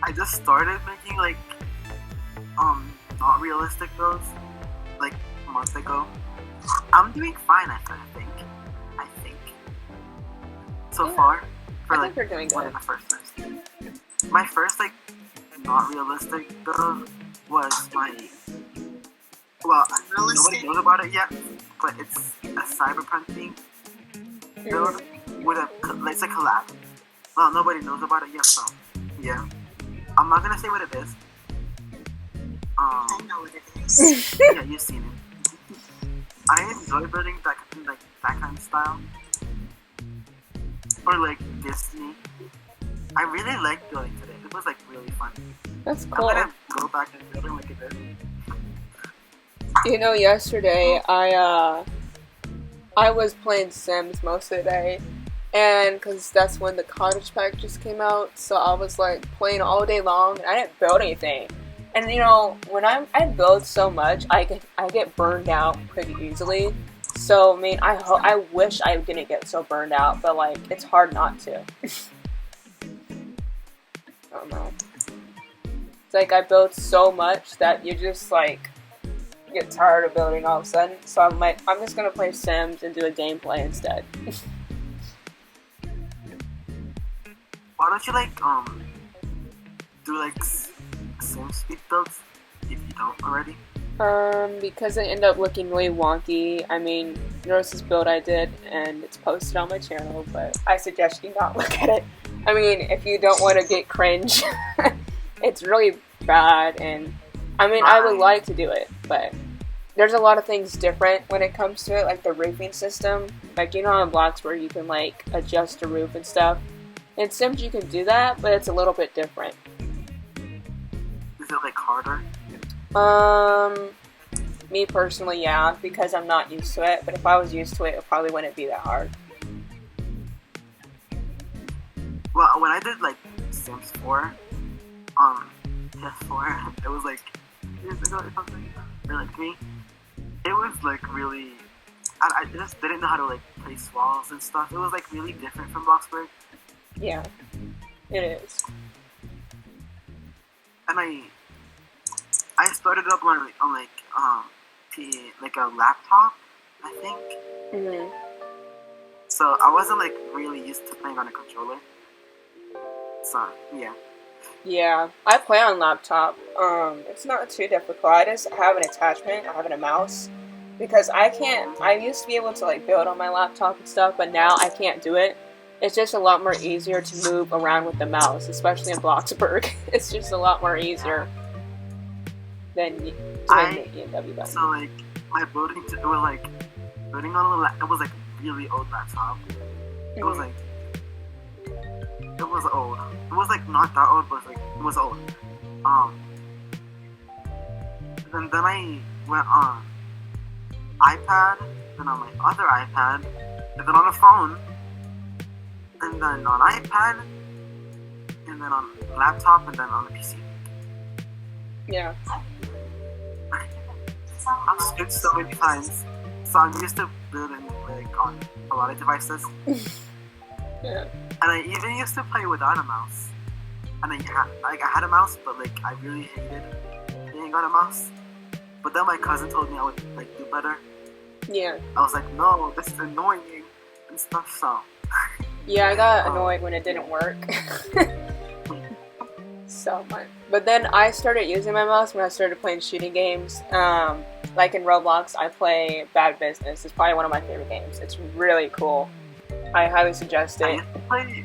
I just started making like not realistic builds like a month ago. I'm doing fine, I think. So far, for
I
like
think you're doing
one
good.
of the first times. My first like not realistic build was my nobody knows about it yet, but it's a cyberpunk thing build with it's a collab. Well, nobody knows about it yet, so yeah. I'm not gonna say what it is.
I know what it is.
Yeah, you've seen it. I enjoy building that kind of style. Or like Disney. I really liked building today. It was like really fun.
That's cool.
I'm gonna go back and build it like it is.
You know, yesterday I was playing Sims most of the day, and because that's when the cottage pack just came out, so I was like playing all day long, and I didn't build anything. And you know, when I build so much, I get burned out pretty easily. So I mean, I wish I didn't get so burned out, but like it's hard not to. I don't know. It's like I build so much that you just like get tired of building all of a sudden. So I'm like, I'm just gonna play Sims and do a gameplay instead.
Why don't you like do like Sim speed builds if you don't already?
Because they end up looking really wonky. I mean, notice this build I did, and it's posted on my channel, but I suggest you not look at it. I mean, if you don't want to get cringe, it's really bad, and I mean, I would like to do it, but there's a lot of things different when it comes to it, like the roofing system. Like, you know, on Bloxburg you can like adjust the roof and stuff. In Sims you can do that, but it's a little bit different.
Is it like harder?
Me personally, yeah, because I'm not used to it, but if I was used to it, it probably wouldn't be that hard.
Well, when I did like Sims 4, PS4, it was like years ago or something, or like 3. It was like really, I just didn't know how to like place walls and stuff. It was like really different from Bloxburg.
Yeah, it is.
And I started up on like a laptop, I think.
Mhm.
So I wasn't like really used to playing on a controller. So yeah.
Yeah, I play on laptop. It's not too difficult. I just have an attachment. I have a mouse because I used to be able to like build on my laptop and stuff, but now I can't do it. It's just a lot more easier to move around with the mouse, especially in Bloxburg. It's just a lot more easier than doing the E&W button.
So like my building, it was like building on it was like really old laptop. It was like it was old. It was like not that old, but like it was old. And then I went on. iPad, then on my other iPad, and then on a phone, and then on iPad, and then on laptop, and then on a PC.
Yeah.
I've skipped so many times, so I'm used to building like on a lot of devices.
Yeah.
And I even used to play without a mouse. And I had a mouse, but like I really hated being on a mouse. But then my cousin told me I would like do better.
Yeah.
I was like, no, this is annoying and stuff. So.
Yeah, I got annoyed when it didn't work. So much. But then I started using my mouse when I started playing shooting games. Like in Roblox, I play Bad Business. It's probably one of my favorite games. It's really cool. I highly suggest it.
I used to play,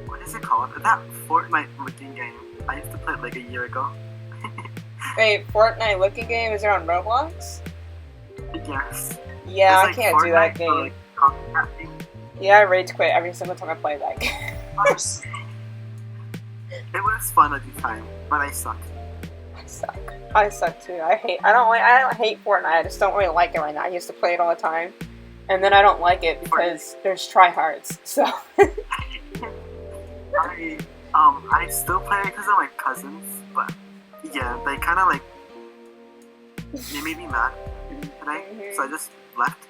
what is it called? That Fortnite looking game. I used to play it like a year ago.
Wait, Fortnite looking game? Is it on Roblox?
Yes.
Yeah,
It's
I can't do that
Fortnite,
game.
but, like, copycat game.
Yeah, I rage quit every single time I play that game.
It was fun at the time, but I suck.
I suck too. I don't hate Fortnite. I just don't really like it right now. I used to play it all the time, and then I don't like it because there's tryhards. So.
I still play it because of my cousins, but yeah, they kind of like they made me mad today, so I just left.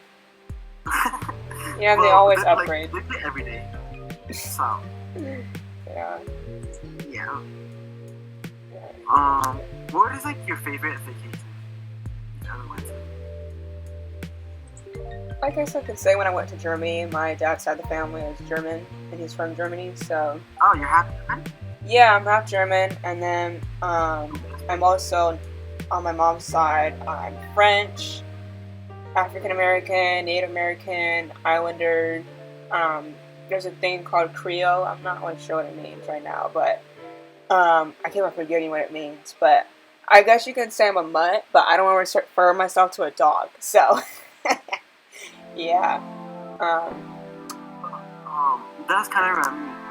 Yeah, they always upgrade.
They play every day, so
yeah.
Yeah. What is like your favorite vacation you ever went to?
I guess I could say when I went to Germany, my dad's side of the family is German, and he's from Germany, so.
Oh, you're half German?
Yeah, I'm half German, and then I'm also, on my mom's side, I'm French, African American, Native American, Islander. There's a thing called Creole. I'm not really sure what it means right now, but I keep on forgetting what it means. But I guess you could say I'm a mutt, but I don't want to refer myself to a dog. So, yeah.
That's kind of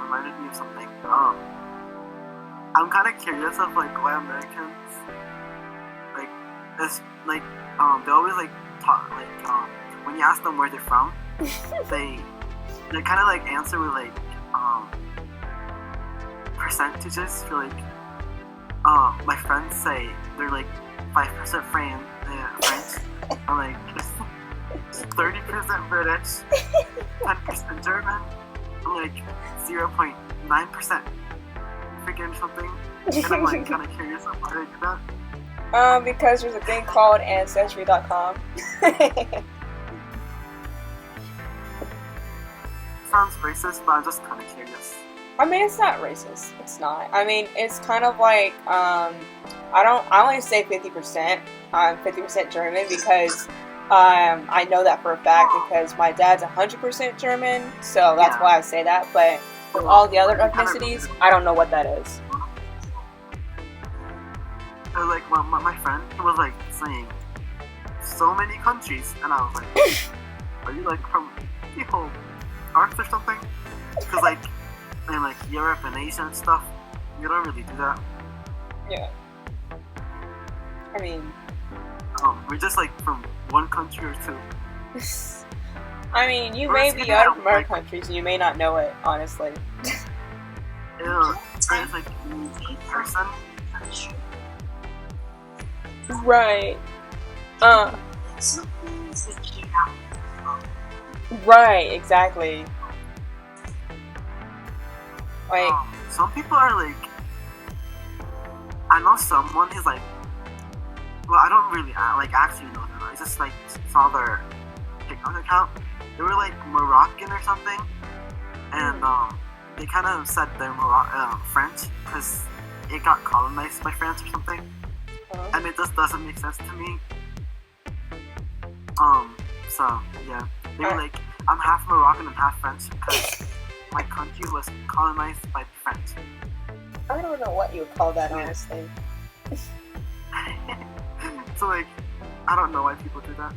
reminded me of something. I'm kind of curious of like why Americans like this they always like talk like when you ask them where they're from, they kind of like answer with like percentages. For like my friends say they're like 5% French. I'm like 30% British, 10% German. I'm like 0.9% freaking something. And I'm like kind of curious of why they do that.
Because there's a thing called Ancestry.com.
Sounds racist, but I'm just kind of curious.
I mean, it's not racist. It's not. I mean, it's kind of like, I only say 50%. I'm 50% German because I know that for a fact because my dad's 100% German, so that's why I say that. But with all the other ethnicities, I don't know what that is.
Like my friend was like saying so many countries, and I was like, are you like from people Earth or something? Because like in like Europe and Asia and stuff, you don't really do that.
Yeah. I mean,
we're just like from one country or two.
I mean, you may be out from other countries and you may not know it, honestly.
It's like person.
Right. Right, exactly. Like,
some people are like, I know someone who's like, well, I don't really like actually know them. I just like saw their TikTok account. They were like Moroccan or something, and they kind of said they're French because it got colonized by France or something, and it just doesn't make sense to me. So yeah, they were like, I'm half Moroccan and half French because my country was colonized by the French.
I don't know what you would call that, honestly.
So like, I don't know why people do that.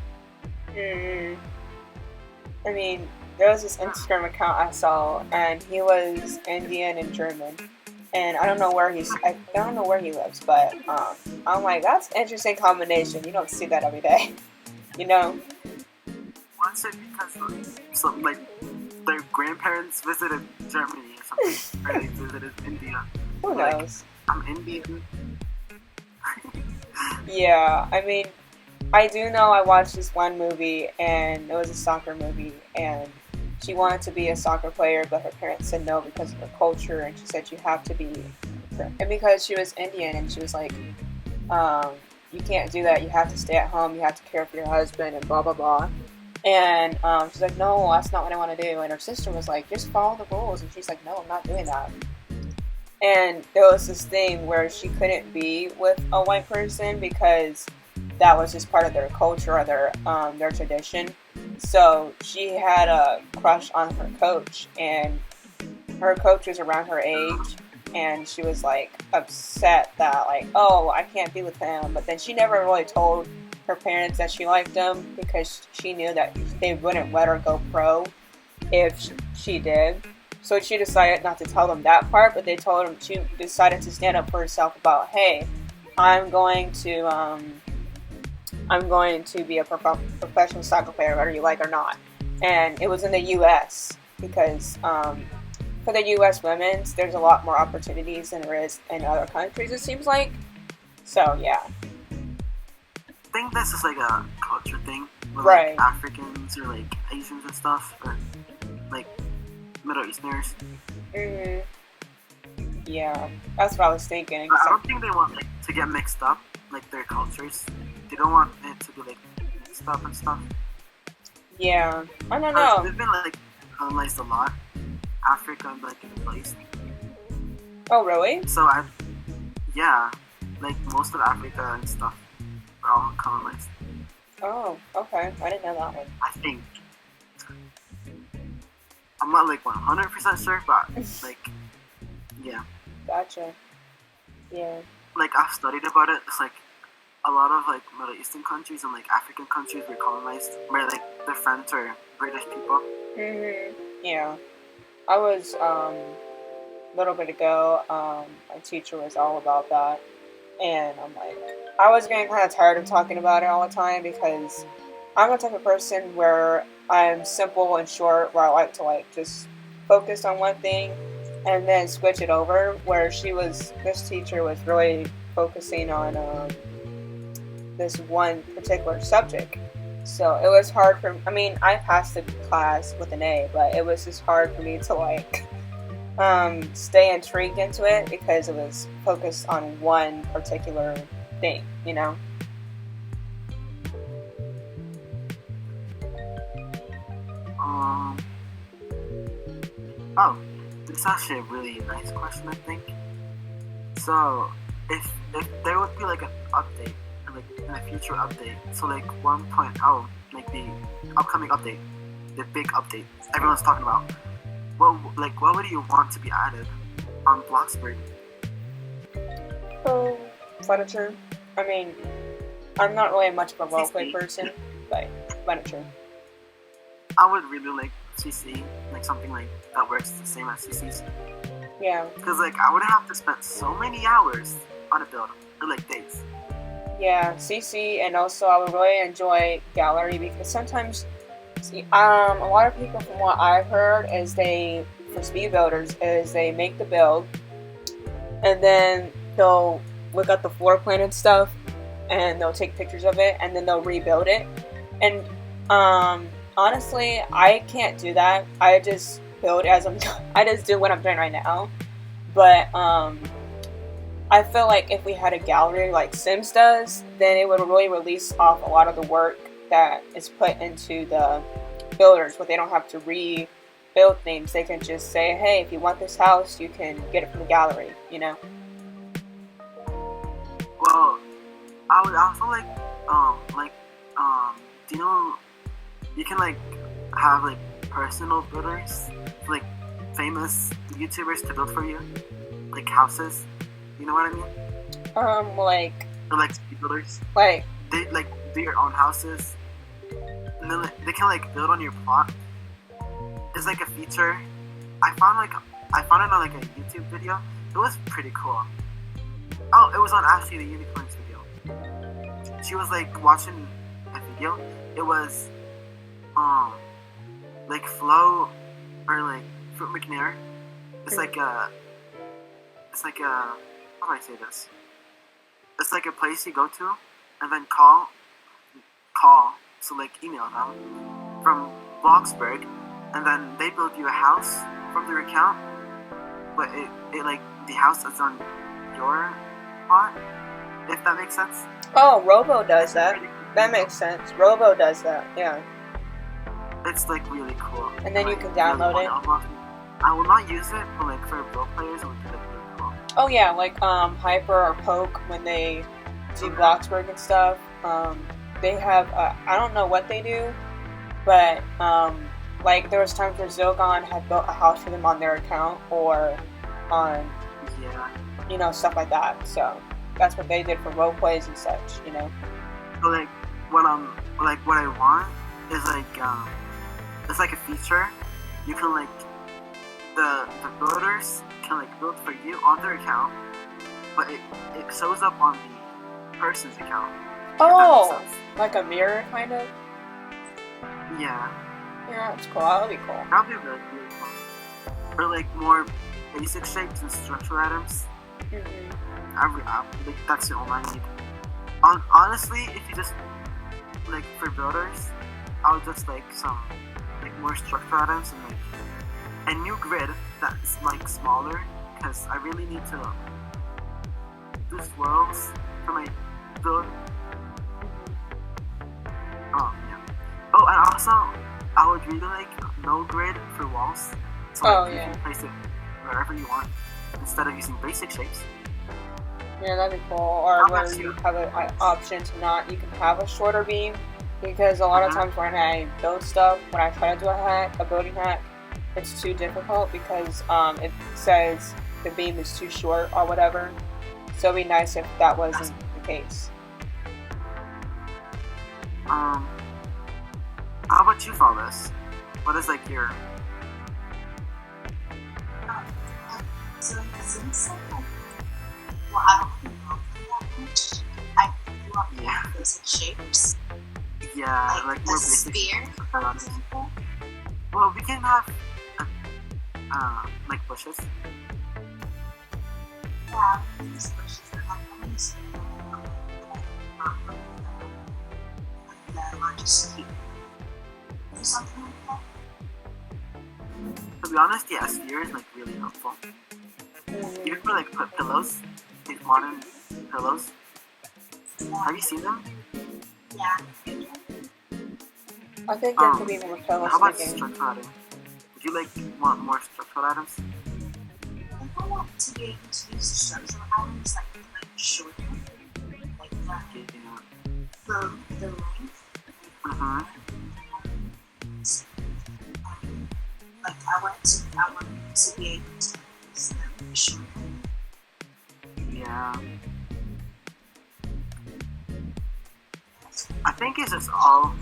I mean, there was this Instagram account I saw, and he was Indian and German, and I don't know where he lives, but I'm like, that's an interesting combination. You don't see that every day. you know?
Once it because some like their grandparents visited Germany or something, or they visited India.
Who
Like,
knows?
I'm Indian.
Yeah, I mean, I do know I watched this one movie, and it was a soccer movie, and she wanted to be a soccer player, but her parents said no because of her culture, and she said you have to be, and because she was Indian, and she was like, you can't do that, you have to stay at home, you have to care for your husband, and blah, blah, blah. And she's like, no, that's not what I want to do. And her sister was like, just follow the rules. And she's like, no, I'm not doing that. And there was this thing where she couldn't be with a white person because that was just part of their culture or their tradition. So she had a crush on her coach, and her coach was around her age, and she was like upset that like, oh, I can't be with him. But then she never really told her parents that she liked them because she knew that they wouldn't let her go pro if she did. So she decided not to tell them that part, but they told her, she decided to stand up for herself about, hey, I'm going to be a professional soccer player, whether you like or not. And it was in the U.S. because for the U.S. women's, there's a lot more opportunities than there is in other countries, it seems like. So, yeah.
I think this is like a culture thing with
Right.
like Africans or like Asians and stuff, or like Middle Easterners.
Mm-hmm. Yeah, that's what I was thinking.
But I don't think they want like to get mixed up, like their cultures. They don't want it to be like mixed up and stuff.
Yeah, I don't know.
They've been like colonized a lot, Africa and like in the Middle East.
Oh, really?
So yeah, like most of Africa and stuff are all colonized.
Oh, okay. I didn't know that one.
I think. I'm not like 100% sure, but like, yeah.
Gotcha. Yeah.
Like I've studied about it. It's like a lot of like Middle Eastern countries and like African countries were colonized, where like their friends were British people.
Mhm. Yeah. I was a little bit ago. My teacher was all about that, and I'm like, I was getting kind of tired of talking about it all the time because I'm the type of person where I'm simple and short, where I like to like just focus on one thing and then switch it over. Where this teacher was really focusing on this one particular subject. So it was hard for, I mean, I passed the class with an A, but it was just hard for me to like stay intrigued into it because it was focused on one particular thing, you know?
Oh, this is actually a really nice question, I think. So, if there would be like an update, like in a future update, so like 1.0, like the upcoming update, the big update everyone's talking about, what would you want to be added on Bloxburg?
Oh, furniture. I mean, I'm not really much of a roleplay person, but furniture.
I would really like CC, like something like that works the same as CC's.
Yeah.
Because like I would have to spend so many hours on a build, or like days.
Yeah, CC, and also I would really enjoy gallery because sometimes, a lot of people, from what I've heard, is for speed builders, is they make the build, and then they'll look at the floor plan and stuff, and they'll take pictures of it, and then they'll rebuild it. And honestly, I can't do that. I just build I just do what I'm doing right now. But I feel like if we had a gallery like Sims does, then it would really release off a lot of the work that is put into the builders, but they don't have to rebuild things. They can just say, hey, if you want this house, you can get it from the gallery, you know?
Well, I would also do you know, you can like have like personal builders, like famous YouTubers to build for you, like houses. You know what I mean?
Like.
Or like speed builders.
Like.
They like do your own houses, and then they can like build on your plot. It's like a feature. I found it on like a YouTube video. It was pretty cool. Oh, it was on Ashley the Unicorn's video. She was like watching a video. It was like Flow or like Fruit McNair. It's like a how do I say this? It's like a place you go to and then call, so like email them from Bloxburg, and then they build you a house from their account, but it like the house is on your plot, if that makes sense.
Oh, Robo does that. That makes sense. Robo does that, yeah.
It's like really cool.
And then you can download it.
I will not use it, but like for role players, it would be like really cool.
Oh yeah, like Hyper or Poke, when they do Bloxburg and stuff, they have I don't know what they do, but like there was times where Zogon had built a house for them on their account or on stuff like that. So that's what they did for role plays and such,
So like what I want is like it's like a feature. You can like the builders can like build for you on their account, but it shows up on the person's account.
Oh, like a mirror kind of.
Yeah.
Yeah, that's cool. That'll be cool.
That'll be really cool. For like more basic shapes and structural items. Like that's the only I need. Honestly, if you just like for builders, I'll just like some like more structural items and like a new grid that's like smaller, because I really need to do swirls for my build. Oh yeah. Oh, and also I would really like no grid for walls. So you can place it wherever you want instead of using basic shapes.
Yeah, that'd be cool. Or where you have an option to not, you can have a shorter beam, because a lot of times when I build stuff, when I try to do a building hack, it's too difficult because it says the beam is too short or whatever. So it'd be nice if that wasn't the case.
How about you follow this? What is like your...
So since well, I don't really know that much. I grew up in basic shapes.
Yeah, like more
a
basic
sphere, for example.
Well, we can have like bushes.
Yeah, these bushes are like always the largest sphere. Or something like that.
To be honest, yeah, a sphere is like really helpful. Even for like pillows, these modern pillows. Have you seen them?
Yeah.
I think there could be more pillows.
How about structural items? Would you like want more structural items?
I want to be able to use structural items like shorter, like the length. Like I want to be able to use them shorter.
Yeah. I think it's just all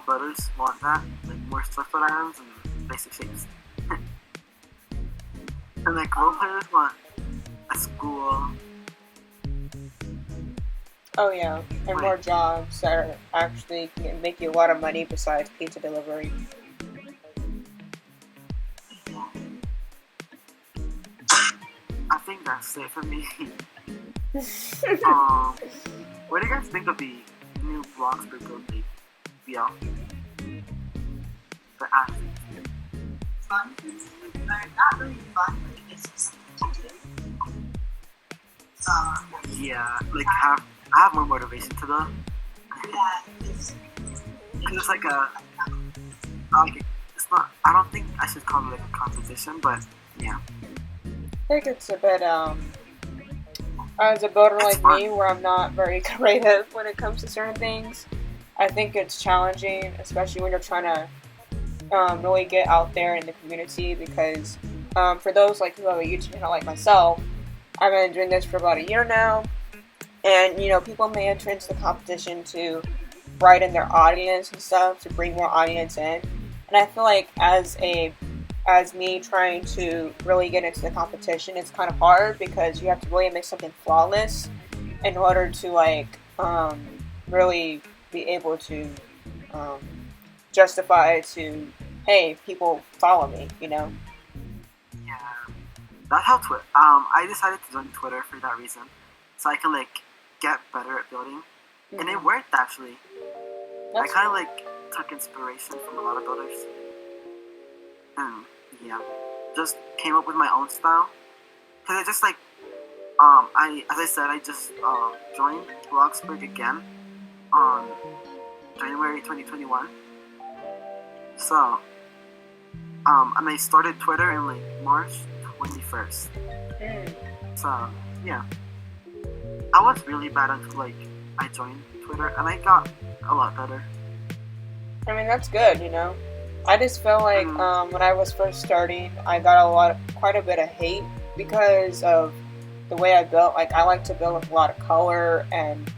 builders want that, like more structural items and basic shapes. And like role players want a school.
Oh yeah, and more jobs that are actually can make you a lot of money besides pizza delivery.
I think that's it for me. What do you guys think of the new Bloxburg build BL? The app.
Fun, or not really fun, but it gives me something to do.
Yeah, like I have more motivation to do.
Yeah,
because it's like it's not. I don't think I should call it like a competition, but yeah.
I think it's a bit as a builder like me, where I'm not very creative when it comes to certain things, I think it's challenging, especially when you're trying to really get out there in the community, because for those like who have a YouTube channel like myself, I've been doing this for about a year now, and people may enter into the competition to brighten their audience and stuff, to bring more audience in, and I feel like as me trying to really get into the competition, it's kind of hard because you have to really make something flawless in order to really be able to justify to, hey, people follow me, you know?
Yeah. That's how I decided to join Twitter for that reason, so I can like get better at building, and it worked actually. I kind of like took inspiration from a lot of builders, and yeah, just came up with my own style. Cause I just like, as I said, I just joined Bloxburg again on January 2021. So, and I started Twitter in like March 21st. So yeah, I was really bad until like I joined Twitter, and I got a lot better.
I mean, that's good, you know? I just feel like when I was first starting, I got quite a bit of hate because of the way I built. Like, I like to build with a lot of color and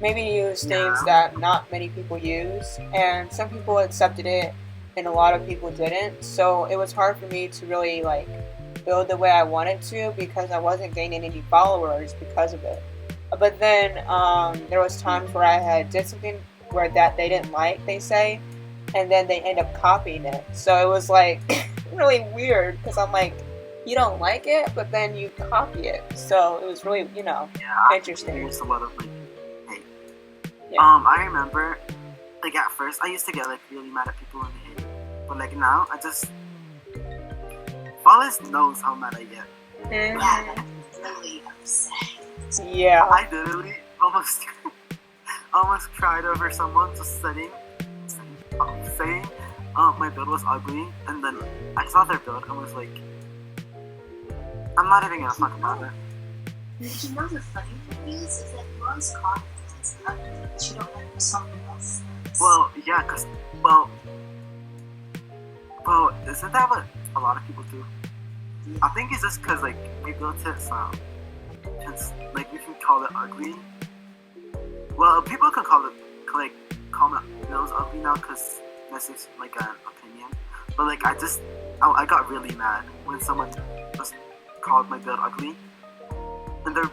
maybe use things that not many people use. And some people accepted it and a lot of people didn't. So it was hard for me to really, like, build the way I wanted to because I wasn't gaining any followers because of it. But then there was times where I had did something where that they didn't like, they say, and then they end up copying it. So it was like really weird because I'm like, you don't like it, but then you copy it. So it was really, you know, interesting.
There's a lot of like hate.
Yeah.
I remember like at first I used to get like really mad at people when they hate, but like now I just Wallace knows how mad I get.
Yeah, that's really upsetting.
Yeah.
I literally almost cried over someone just saying my build was ugly, and then I saw their build and was like, I'm not even gonna talk about it.
Did you know the funny thing is that most confidence ugly, but you don't like something else?
Well, yeah, well, isn't that what a lot of people do? I think it's just because like we built it so it's like we can call it ugly. Well, people can call my builds ugly now because this is like an opinion. But like I got really mad when someone just called my build ugly, and their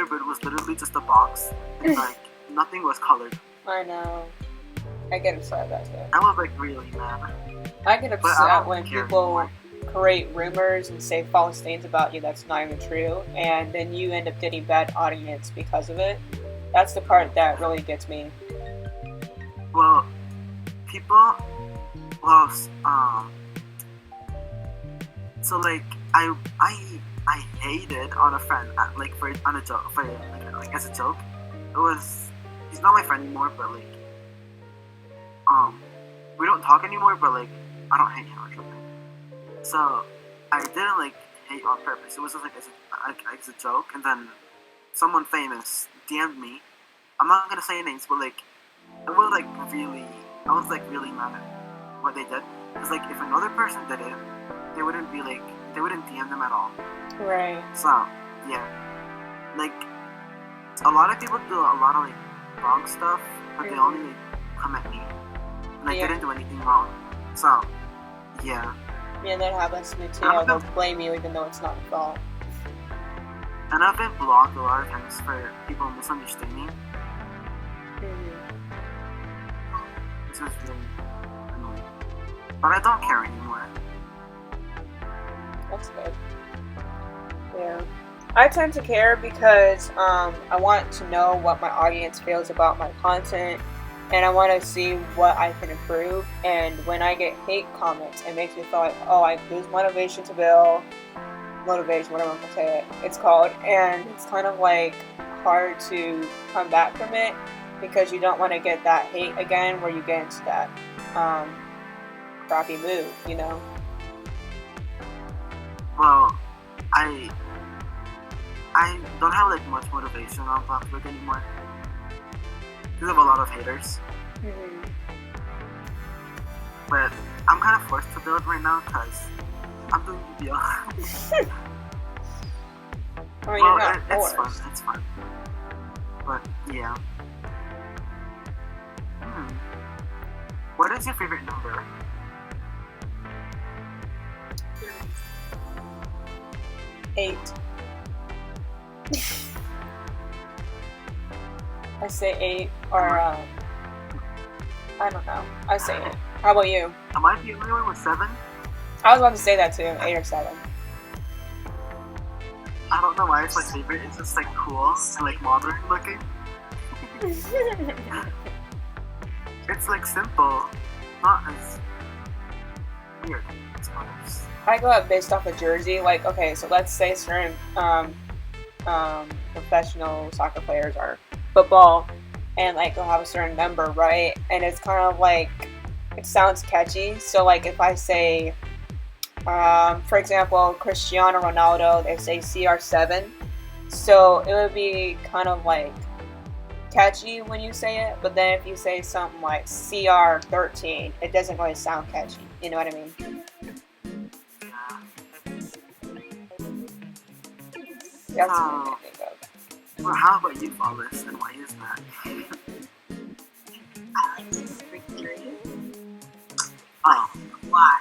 build was literally just a box, and like nothing was colored.
I know. I get upset about that.
I was like really mad.
I get upset when people
anymore.
create rumors and say false things about you that's not even true, and then you end up getting bad audience because of it. That's the part that really gets me.
Well, so like I hated on a friend like on a joke like as a joke. He's not my friend anymore, but like we don't talk anymore, but like I don't hate him or something. So I didn't like hate on purpose. It was just like as a joke, and then someone famous DM'd me. I'm not gonna say names, but like I was like really mad at what they did. Because like if another person did it, they wouldn't DM them at all.
Right.
So yeah, like a lot of people do a lot of like wrong stuff, but they only like come at me, and I didn't do anything wrong. So yeah.
Yeah, that happens to me too. They'll blame you even though it's not your fault.
And I've been blocked a lot of times for people misunderstanding. This is really annoying. But I don't care anymore.
That's good. Yeah. I tend to care because I want to know what my audience feels about my content, and I want to see what I can improve. And when I get hate comments, it makes me feel like, oh, I lose motivation to build. Motivation, whatever I'm gonna say it's called, and it's kind of like hard to come back from it because you don't want to get that hate again where you get into that crappy mood, you know.
Well, I don't have like much motivation on Bloxburg anymore because of a lot of haters. But I'm kind of forced to build right now because I'm doing the deal.
I mean, well,
it's fun. But yeah. What is your favorite number?
8. I say 8, or I don't know. I say 8. How about you?
Am I the only one with 7?
I was about to say that too. 8 or 7.
I don't know why it's my favorite. It's just like cool and like modern looking. It's like simple, not as weird as others.
I go out based off of jersey. Like, okay, so let's say certain professional soccer players are football, and like they'll have a certain number, right? And it's kind of like it sounds catchy. So like if I say, for example, Cristiano Ronaldo, they say CR7, so it would be kind of like catchy when you say it. But then if you say something like CR13, it doesn't really sound catchy. You know what I mean? That's what I think of.
Well, how about you, Flawless, and why is that?
I like the number 3.
Oh.
Why?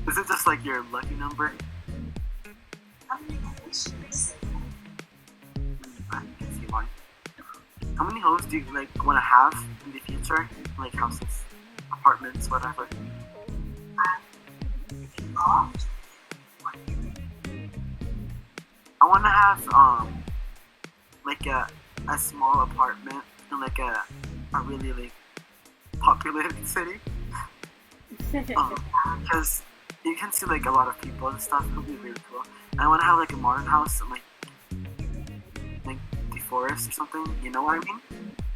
Is it just like your lucky number?
I mean, I wish you would say
I can see why. How many homes do you like want to have in the future? Like houses, apartments, whatever.
Loft.
I want to have like a small apartment in like a really like populated city. Because you can see like a lot of people and stuff. It'll be really cool. And I want to have like a modern house in like the forest or something. You know what I mean?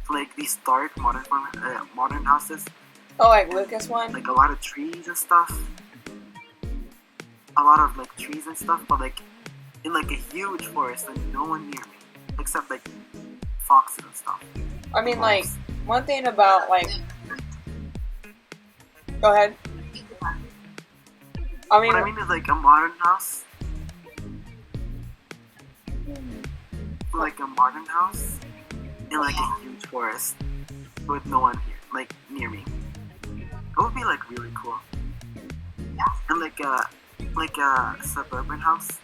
So, like these dark modern houses.
Oh, like Lucas one?
Like a lot of trees and stuff. A lot of like trees and stuff, but like in like a huge forest and no one near me except like foxes and stuff.
I mean, like one thing about like. Go ahead. I mean,
what I mean is like a modern house. Like a modern house in like a huge forest with no one here, like near me. It would be like really cool. And like a suburban house.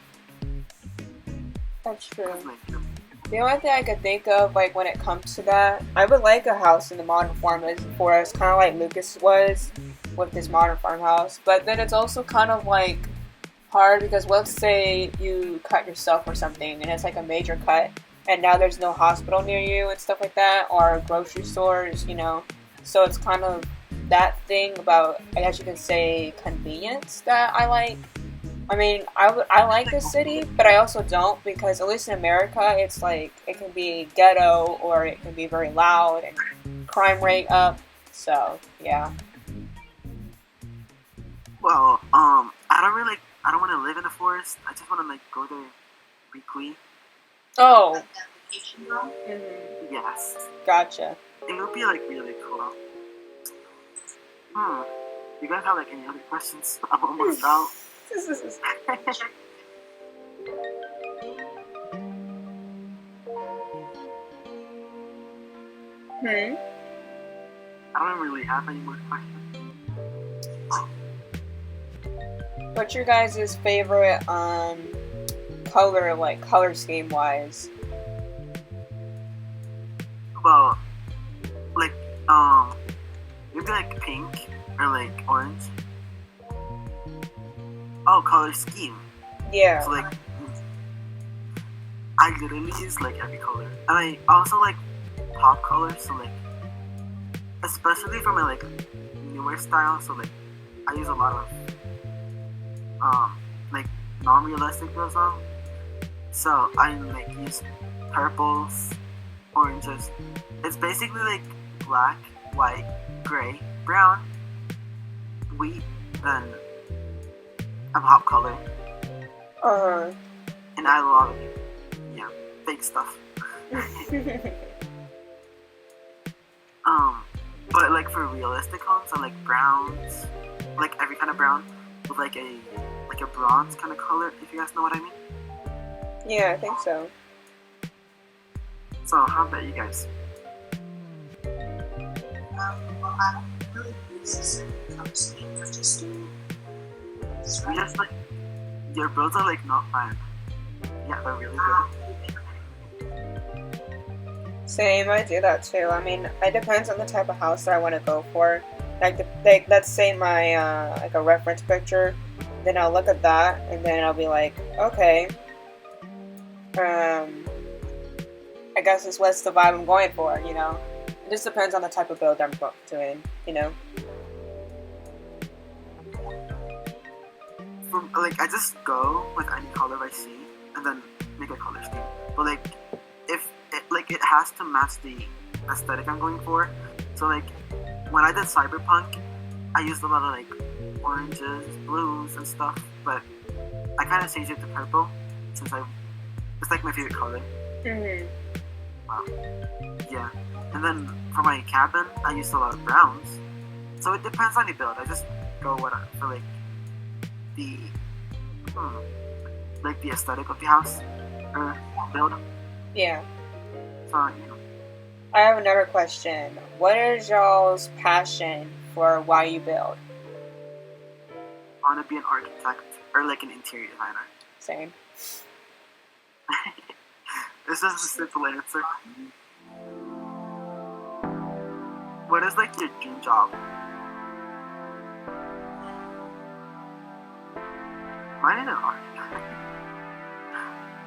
that's true.
That's like,
The only thing I could think of, like when it comes to that, I would like a house in the modern forest, kind of like Lucas was with his modern farmhouse. But then it's also kind of like hard because let's say you cut yourself or something, and it's like a major cut, and now there's no hospital near you and stuff like that, or grocery stores, you know. So it's kind of that thing about, I guess you can say, convenience that I like. I mean, I like the city, but I also don't, because at least in America, it's like, it can be ghetto, or it can be very loud, and crime rate up, so, yeah.
well, I don't want to live in the forest. I just want to like go there weekly.
Oh,
Like that vacation home.
Yes,
gotcha.
it would be like really cool. You guys have like any other questions? I'm almost out. I don't really have any more questions.
What's your guys' favorite color, like color scheme wise?
Well, like maybe like pink or like orange. Oh, color scheme.
Yeah.
So like, I literally use like every color, and I also like pop colors. So like, especially for my like newer style. So like, I use a lot of like non-realistic also. So I like use purples, oranges. It's basically like black, white, gray, brown, wheat, and a pop color. And I love fake stuff. But like for realistic homes, I like browns, like every kind of brown with like a bronze kind of color. If you guys know what I mean.
Yeah, I think so.
So how about you guys?
Well, I don't really use this color scheme. I just do.
We just like your builds are like not bad. Yeah, they're really good.
Same, I do that too. I mean, it depends on the type of house that I want to go for. Like let's say my like a reference picture, then I'll look at that, and then I'll be like, okay, I guess this what's the vibe I'm going for, you know? It just depends on the type of build I'm doing, you know?
From like I just go with any color I see and then make a color scheme. But like if it has to match the aesthetic I'm going for. So like when I did Cyberpunk, I used a lot of like oranges, blues, and stuff. But I kind of changed it to purple since it's like my favorite color.
Mhm.
Yeah. And then for my cabin, I used a lot of browns. So it depends on the build. I just go for like the like the aesthetic of the house or build.
Yeah.
So you know.
I have another question. What is y'all's passion for why you build?
I want to be an architect or like an interior designer.
Same.
This is a simple answer. What is like your dream job? Mine is an architect.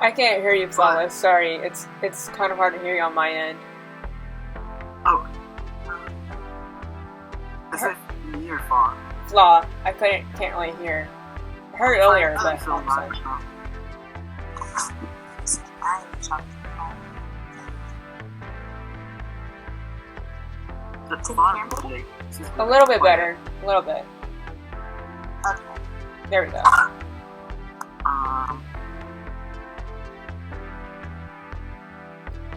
I can't hear you, Flawless. Sorry, it's kind of hard to hear you on my end.
Oh. Is it me or Flaw?
Flaw. I can't really hear. I heard earlier, but
so loud now. That's fun. Like,
a little bit better. A little bit.
Okay.
There we go.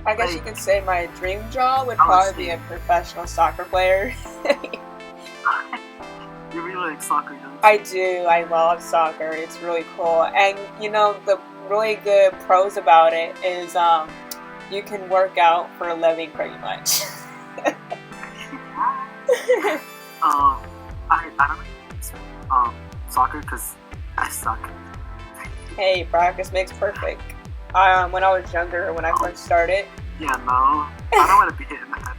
I guess you could say my dream job would probably be a professional soccer player.
You really like soccer, don't you?
I do. I love soccer. It's really cool. And, you know, the really good pros about it is you can work out for a living pretty much.
I don't like soccer because I suck.
Hey, practice makes perfect. When I was younger, when I first started.
Yeah, no. I don't want to be hitting that.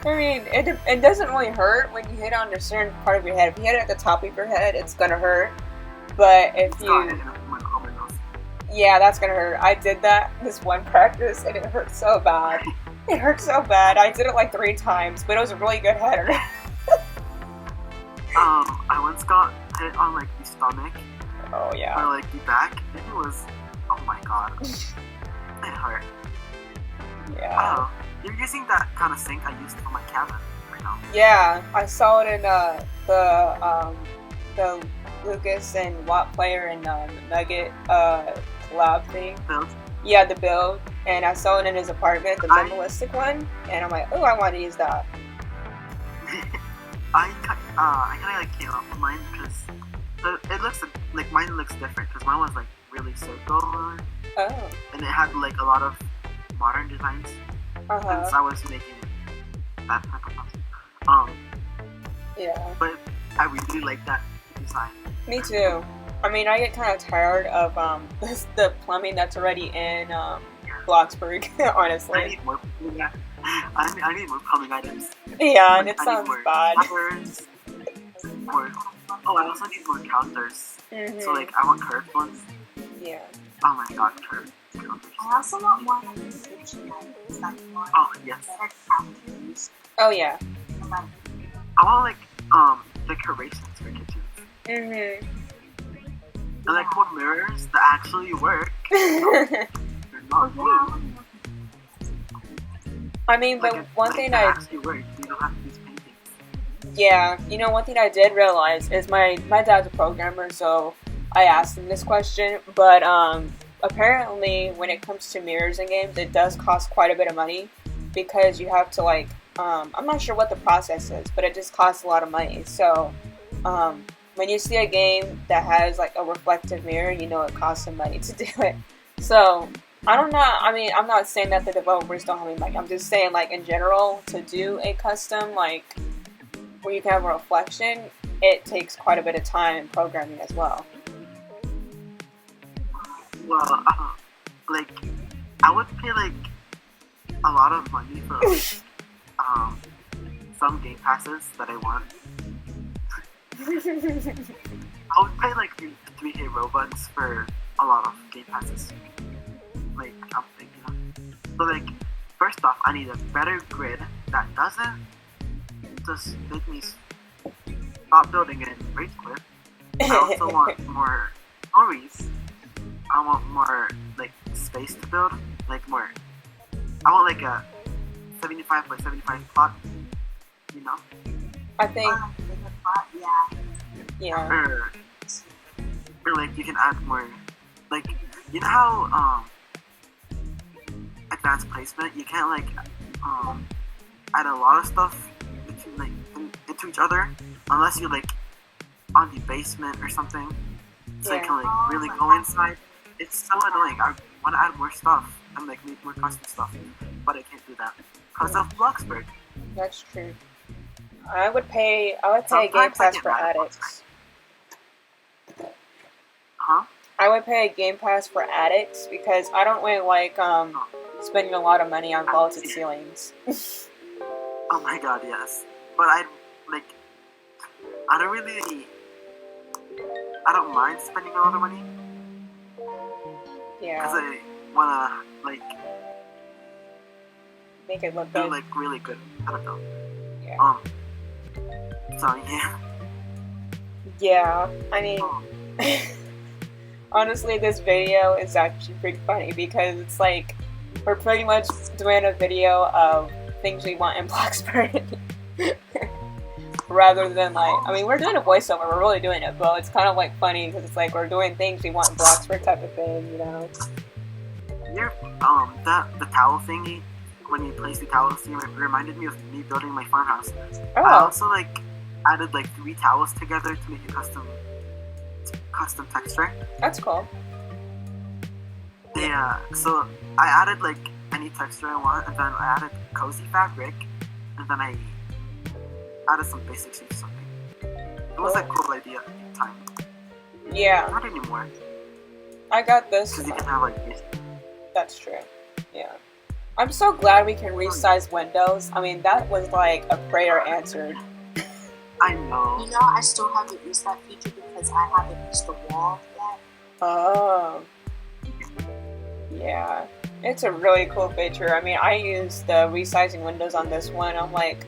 I mean, it doesn't really hurt when you hit on a certain part of your head. If you hit it at the top of your head, it's gonna hurt. But if you... Yeah, that's gonna hurt. I did that this one practice, and it hurt so bad. It hurt so bad. I did it like 3 times, but it was a really good header.
I once got hit on like the stomach.
Oh yeah.
Or like the back. And it was, oh my god. It hurt.
Yeah.
Oh, you're using that kind of sink I used for my cabin right now.
Yeah, I saw it in the Lucas and Watt player and Nugget collab thing.
Build?
Yeah, the build. And I saw it in his apartment, the minimalistic one, and I'm like, oh, I want to use that.
I kind of like came up with mine because it looks like mine looks different because mine was like really circular.
Oh.
And it had like a lot of modern designs. Since I was making that type of house.
Yeah.
But I really like that design.
Me too. I mean, I get kind of tired of the plumbing that's already in Bloxburg, honestly.
I need more plumbing. I need more plumbing items.
Yeah, and it sounds bad.
I also need more counters.
Mm-hmm.
So like, I want curved ones.
Yeah.
Oh my god, curved counters.
I also want more like kitchen items, like more
yes.
better counters.
Oh yeah.
And, like,
I want like decorations for kitchens.
Mhm.
And like more mirrors that actually work. They're not blue.
I mean, but
Like,
one thing
that actually works. You don't have to use paintings.
Yeah, you know, one thing I did realize is my dad's a programmer, so I asked him this question, but apparently when it comes to mirrors in games, it does cost quite a bit of money because you have to like, I'm not sure what the process is, but it just costs a lot of money. So when you see a game that has like a reflective mirror, you know it costs some money to do it. So I'm not saying that the developers don't have any money. I'm just saying, like, in general, to do a custom, like, where you can have a reflection, it takes quite a bit of time in programming as well.
Well, like, I would pay like a lot of money for like, some game passes that I want. I would pay like 3K Robux for a lot of game passes. Like, I'm thinking of. So like, first off, I need a better grid that doesn't just make me stop building and rage quit. I also want more stories. I want more like space to build. Like more. I want like a 75 by 75 plot. You know.
I think.
Yeah.
Or like you can add more. Like you know how advanced placement you can't like add a lot of stuff into each other unless you're like on the basement or something, so you can like really go inside. It's so annoying. I want to add more stuff and like make more custom stuff, but I can't do that because of Bloxburg.
That's true. I would pay a game pass for addicts.
Huh?
I would pay a game pass for addicts because I don't really like spending a lot of money on vaulted ceilings.
Oh my god, yes. But I don't mind spending a lot of money.
Yeah.
Because I wanna like
make it look
do
good.
like really good. I don't know.
Yeah.
So yeah.
Yeah. I mean, honestly, this video is actually pretty funny because it's like we're pretty much doing a video of things we want in Bloxburg. Rather than like, I mean, we're doing a voiceover, we're really doing it, but it's kind of like funny because it's like we're doing things we want in Bloxburg type of thing, you know?
The towel thingy, when you place the towels, it reminded me of me building my farmhouse.
Oh.
I also like added like 3 towels together to make a custom texture.
That's cool.
Yeah, so I added like any texture I want, and then I added cozy fabric, and then I added some basic shapes or something. It was a cool idea at the time.
Yeah.
Not anymore.
I got this.
Because you can have like this.
That's true. Yeah. I'm so glad we can resize windows. I mean, that was like a prayer answered.
I know.
You know, I still haven't used that feature because I haven't used the wall yet.
Oh. Yeah. It's a really cool feature. I mean, I used the resizing windows on this one. I'm like,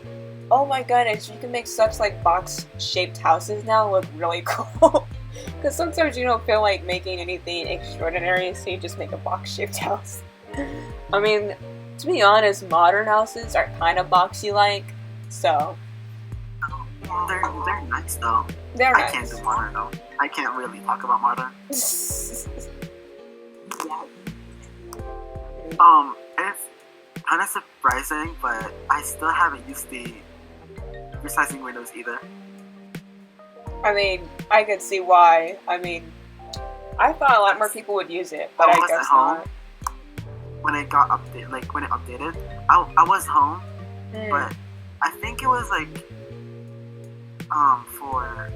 oh my goodness, you can make such like box-shaped houses now look really cool. Because sometimes you don't feel like making anything extraordinary, so you just make a box-shaped house. I mean, to be honest, modern houses are kind of boxy-like, so...
They're nice though.
They're nice.
I can't do modern though. I can't really talk about modern.
Yeah.
It's kind of surprising, but I still haven't used the resizing windows either.
I mean, I could see why. I mean, I thought a lot more people would use it, but I guess not.
When it got updated, like when it updated, I was home, but I think it was like for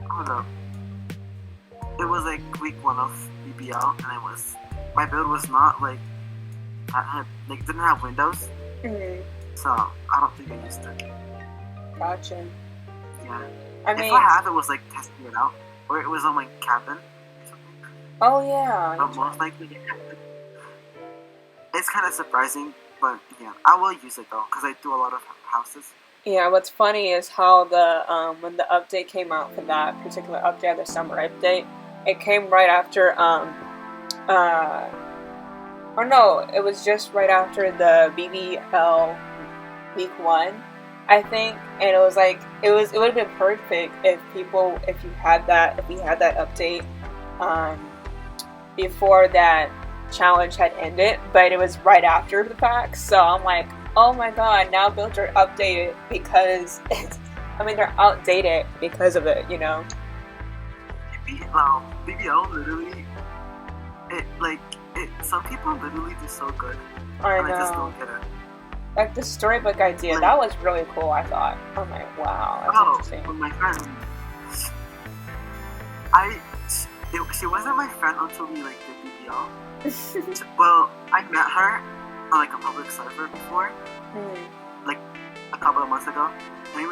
hold up. It was like week 1 of BBL, and my build was not like didn't have windows, so I don't think I used it.
Gotcha.
Yeah.
I mean,
if I have, it was like testing it out, or it was on my cabin.
Oh yeah.
But most likely, it's kind of surprising, but yeah, I will use it though because I do a lot of houses.
Yeah, what's funny is how the when the update came out for that particular update, the summer update, it came right after or no, it was just right after the BBL week 1, I think, and it was like it would have been perfect if we had that update before that challenge had ended, but it was right after the fact, so I'm like, oh my god, now builds are updated because they're outdated because of it, you know?
BBL literally, some people literally do so good.
I know.
I just don't get it.
Like the storybook idea, that was really cool, I thought. I'm like, wow, that's interesting.
My friend, She wasn't my friend until we like did BBL. Well, I met her on like a public server before, like a couple of months ago, and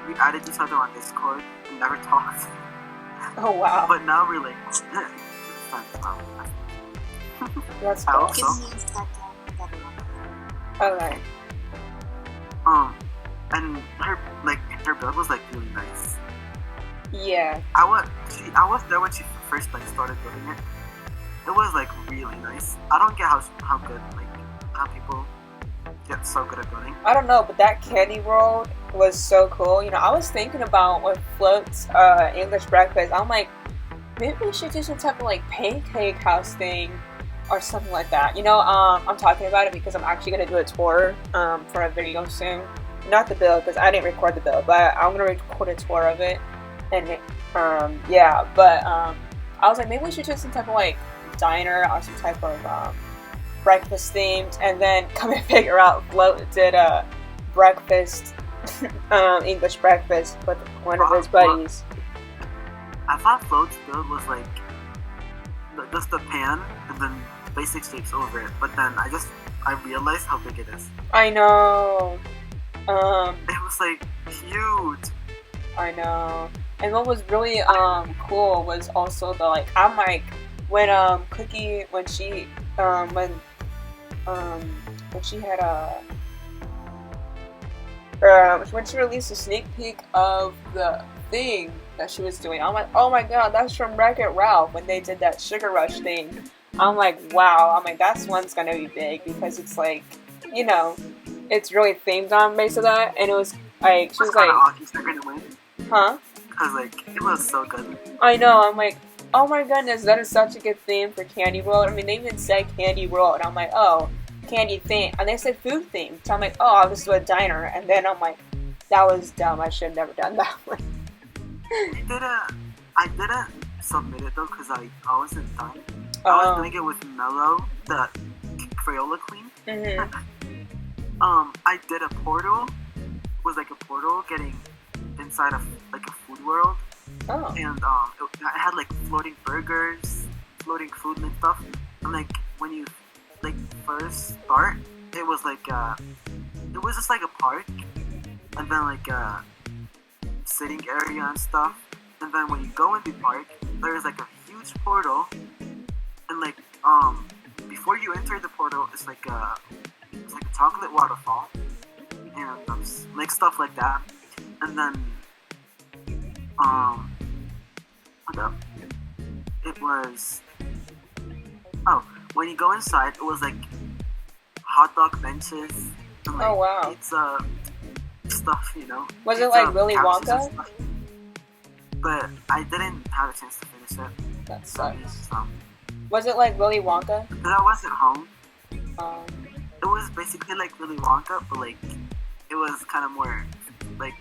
we added each other on Discord and never talked.
Oh wow.
But now we're like friends now.
That's
I
cool.
hope so.
Give me a second.
Okay.
And her build was like really nice.
Yeah.
I was there when she first like started building it. It was like really nice. I don't get how good how people get so good at building.
I don't know, but that candy world was so cool. You know, I was thinking about with Float's English breakfast. I'm like, maybe we should do some type of like pancake house thing or something like that. You know, I'm talking about it because I'm actually gonna do a tour for a video soon. Not the build because I didn't record the build, but I'm gonna record a tour of it. And yeah, but I was like, maybe we should do some type of like diner or some type of breakfast themed, and then come and figure out Float did a breakfast English breakfast with one of his buddies.
I thought Float's build was like just the pan and then basic shapes over it, but then I realized how big it is.
I know.
It was like huge.
I know. And what was really cool was also the like, I'm like, when Cookie, when she had when she released a sneak peek of the thing that she was doing, I'm like, oh my god, that's from Wreck-It Ralph when they did that Sugar Rush thing. I'm like, wow. I'm like, that's one's gonna be big because it's like, you know, it's really themed on base of that, and it was like, she was like, huh?
Because like it was so good.
I know. I'm like, oh my goodness, that is such a good theme for Candy World. I mean, they even said Candy World, and I'm like, oh, candy theme, and they said food theme. So I'm like, oh, I'll just do a diner, and then I'm like, that was dumb. I should have never done that one.
I didn't submit it though because I wasn't done. I was doing it with Mello, the Crayola Queen. I did a portal. It was like a portal getting inside of like a food world.
Oh.
And I had like floating burgers, floating food and stuff. And like when you like first start, it was like it was just like a park, and then like a sitting area and stuff. And then when you go in the park, there's like a huge portal, and like before you enter the portal, it's like a chocolate waterfall, and like stuff like that. And then it was when you go inside, it was like hot dog benches and like
oh wow,
pizza stuff, you know.
Was it like Willy Wonka?
But I didn't have a chance to finish it.
That sucks.
So.
Was it like Willy Wonka?
Because I wasn't home. It was basically like Willy Wonka, but like it was kind of more like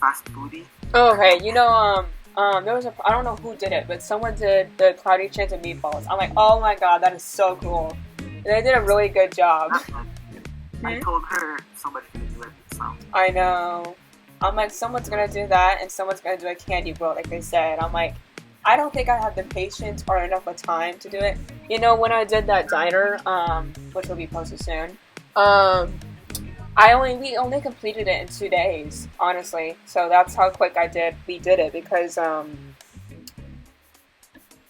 fast foody.
Oh, okay. You know, there was I don't know who did it, but someone did the Cloudy Chance of Meatballs. I'm like, oh my god, that is so cool. And they did a really good job.
I told her somebody could do it, so.
I know. I'm like, someone's gonna do that, and someone's gonna do a candy world, like they said. I'm like, I don't think I have the patience or enough of time to do it. You know, when I did that diner, which will be posted soon, we only completed it in 2 days, honestly. So that's how quick we did it, because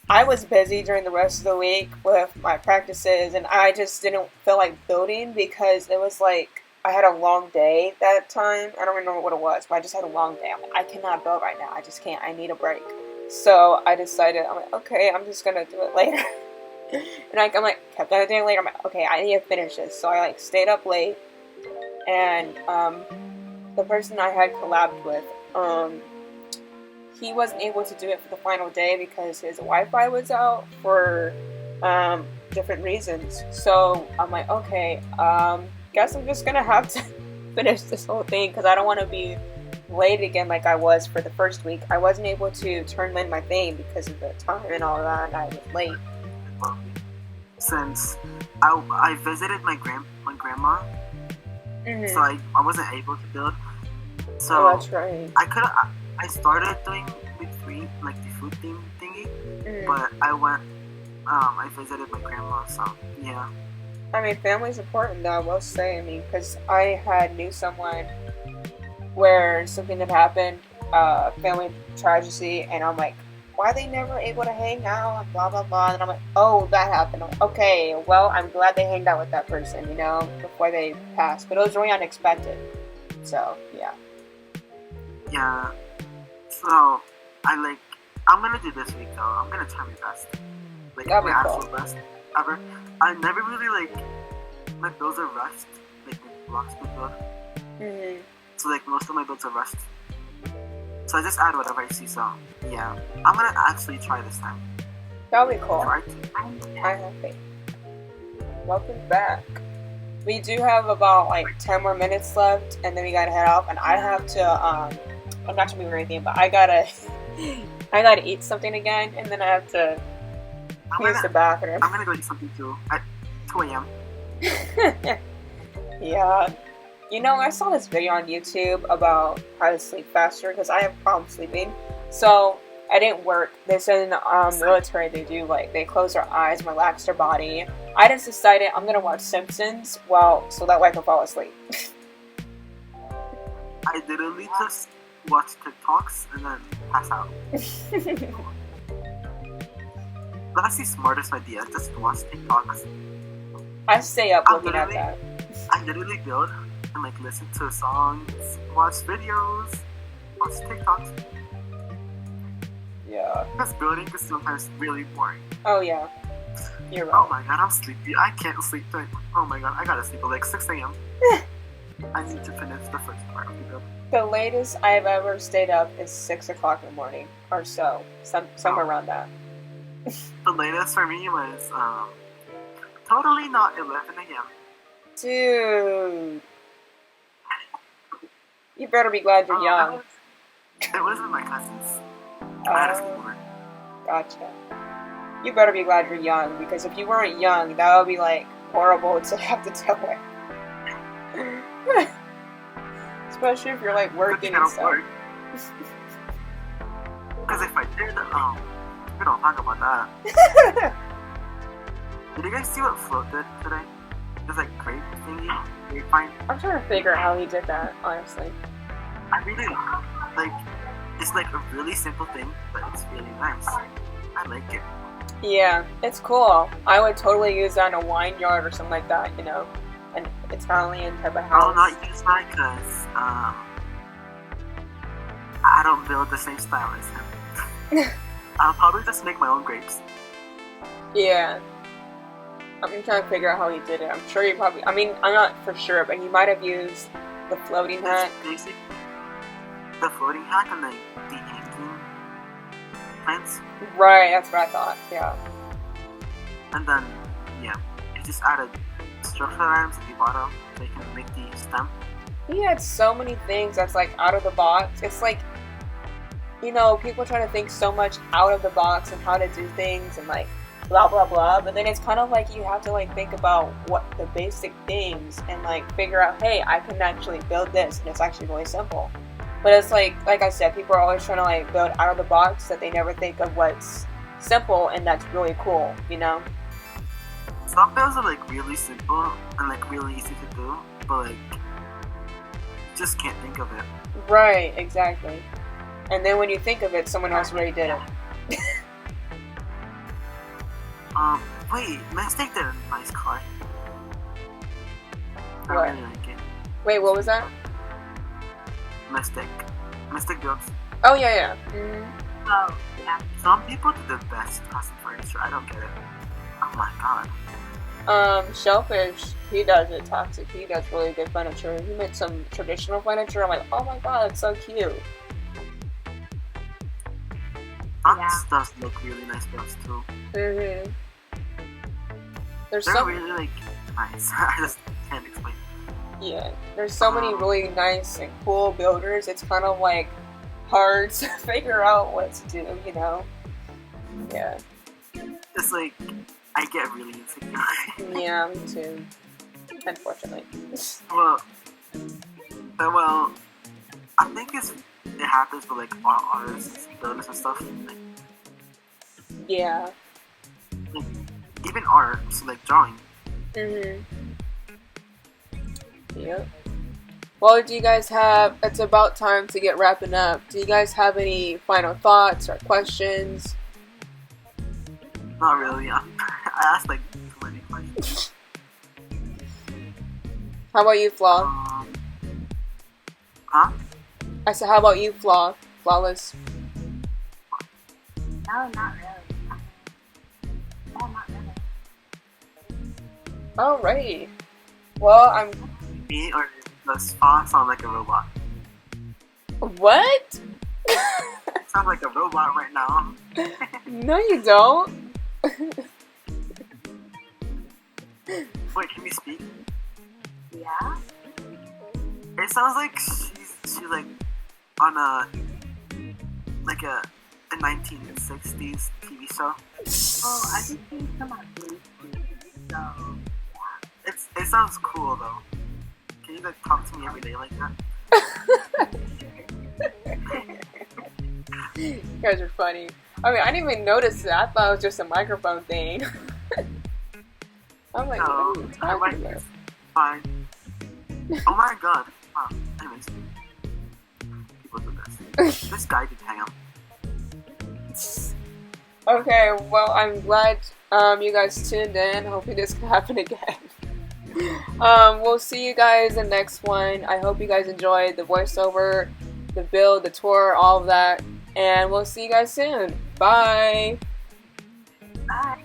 I was busy during the rest of the week with my practices, and I just didn't feel like building because it was like I had a long day that time. I don't remember what it was, but I just had a long day. I'm like, I cannot build right now. I just can't. I need a break. So I decided, I'm like, okay, I'm just gonna do it later. And I'm like, kept on doing it later. I'm like, okay, I need to finish this. So I like stayed up late, and the person I had collabed with, he wasn't able to do it for the final day because his Wi-Fi was out for different reasons. So I'm like, okay, guess I'm just gonna have to finish this whole thing because I don't want to be late again like I was for the first week. I wasn't able to turn in my thing because of the time and all that, and I was late.
Since I visited my grandma, so I wasn't able to build. So
oh, that's right.
I I started doing week 3, like the food theme thingy,
Mm.
but I visited my grandma, so yeah.
I mean, family's important though, I will say. I mean, because I knew someone where something had happened, family tragedy, and I'm like, why are they never able to hang out and blah blah blah, and I'm like, oh, that happened. I'm like, okay, well, I'm glad they hanged out with that person, before they passed, but it was really unexpected. So yeah.
Yeah. So I'm gonna do this week though. I'm gonna try my best. Like
That'd
my
be cool.
absolute best ever. I never really my builds are rushed, like the Bloxburg build.
Mm-hmm.
So like most of my builds are rushed. So I just add whatever I see, so yeah. I'm gonna actually try this time.
That'll be cool.
Right?
I have faith. Welcome back. We do have about like 10 more minutes left, and then we gotta head off. And I have to, I'm not to move or anything, but I gotta eat something again, and then I have to use the bathroom.
I'm gonna go eat something too at 2 a.m.
Yeah. I saw this video on YouTube about how to sleep faster because I have problems sleeping. So it didn't work. They said in the military they close their eyes and relax their body. I just decided I'm gonna watch Simpsons so that way I can fall asleep.
I literally just watch TikToks and then pass out. That's the smartest idea. Just watch TikToks.
I stay up looking at that.
I literally build and listen to songs, watch videos, watch TikToks.
Yeah.
Because building is sometimes really boring.
Oh yeah. You're right.
Oh my god, I'm sleepy. I can't sleep. Oh my god, I gotta sleep at 6 a.m. I need to finish the first part of the build.
The latest I've ever stayed up is 6 o'clock in the morning or so. Somewhere around that.
The latest for me was totally not 11 a.m.
Dude. You better be glad you're young.
It was with my cousins. I had a sleepover.
Gotcha. You better be glad you're young, because if you weren't young, that would be horrible to have to deal with. Especially if you're working and stuff.
Because if I did, we don't talk about that. Did you guys see what Float did today? This grape thingy, grapevine.
I'm trying to figure out how he did that, honestly.
I really it's a really simple thing, but it's really nice. I like it.
Yeah, it's cool. I would totally use that in a wine yard or something like that, an Italian type of house.
I'll not use that because I don't build the same style as him. I'll probably just make my own grapes.
Yeah. I'm trying to figure out how he did it. I'm sure he probably... I'm not for sure, but he might have used the floating hack.
Basically, the floating hack and the hanging plants.
Right, that's what I thought, yeah.
And then, yeah, you just added structural items at the bottom so you can make the stem.
He had so many things that's out of the box. It's people try to think so much out of the box and how to do things and blah blah blah, but then it's kind of you have to think about what the basic things and figure out, hey, I can actually build this, and it's actually really simple. But it's like I said, people are always trying to build out of the box, that they never think of what's simple and that's really cool,
Some builds are really simple and really easy to do, but just can't think of it.
Right, exactly. And then when you think of it, someone else already did it.
Wait, Mistake did a nice card. I
What?
really like it.
Wait, what was that?
Mystic builds.
Oh, yeah. Mm-hmm.
Oh, yeah.
Some people do the best custom furniture. I don't get it. Oh my god.
Shellfish, he does it. Toxic, he does really good furniture. He made some traditional furniture. I'm like, oh my god, it's so cute.
Fox does look really nice builds too.
Mm-hmm.
They're really nice. I just can't explain.
Yeah, there's so many really nice and cool builders. It's kind of hard to figure out what to do, Yeah.
It's I get really insecure.
Yeah, me too. Unfortunately.
Well, I think it's it happens with like artists and builders and stuff.
Yeah.
Like, even art, so like drawing.
Mhm. Yep. Well, do you guys have? It's about time to get wrapping up. Do you guys have any final thoughts or questions?
Not really. I asked like too many questions.
How about you, Flaw?
Huh?
I said, how about you, Flaw? Flawless.
No, not really. No, not really.
Alrighty. Well, I'm.
Me or the spa sound like a robot?
What?
It sounds like a robot right now.
No, you don't.
Wait, can you speak?
Yeah?
It sounds like she's like on a 1960s TV show.
Oh, I just seen some on Bluetooth, so
It sounds cool though. Can you like talk to me every day like that?
You guys are funny. I mean, I didn't even notice it. I thought it was just a microphone thing. I'm like,
No,
what are you
I
talking
like
about?
this. Fine. Oh my god. Wow. Anyways. People do this. This guy did hang up.
Okay, well, I'm glad you guys tuned in. Hopefully this can happen again. We'll see you guys in the next one. I hope you guys enjoyed the voiceover, the build, the tour, all of that. And we'll see you guys soon. Bye!
bye.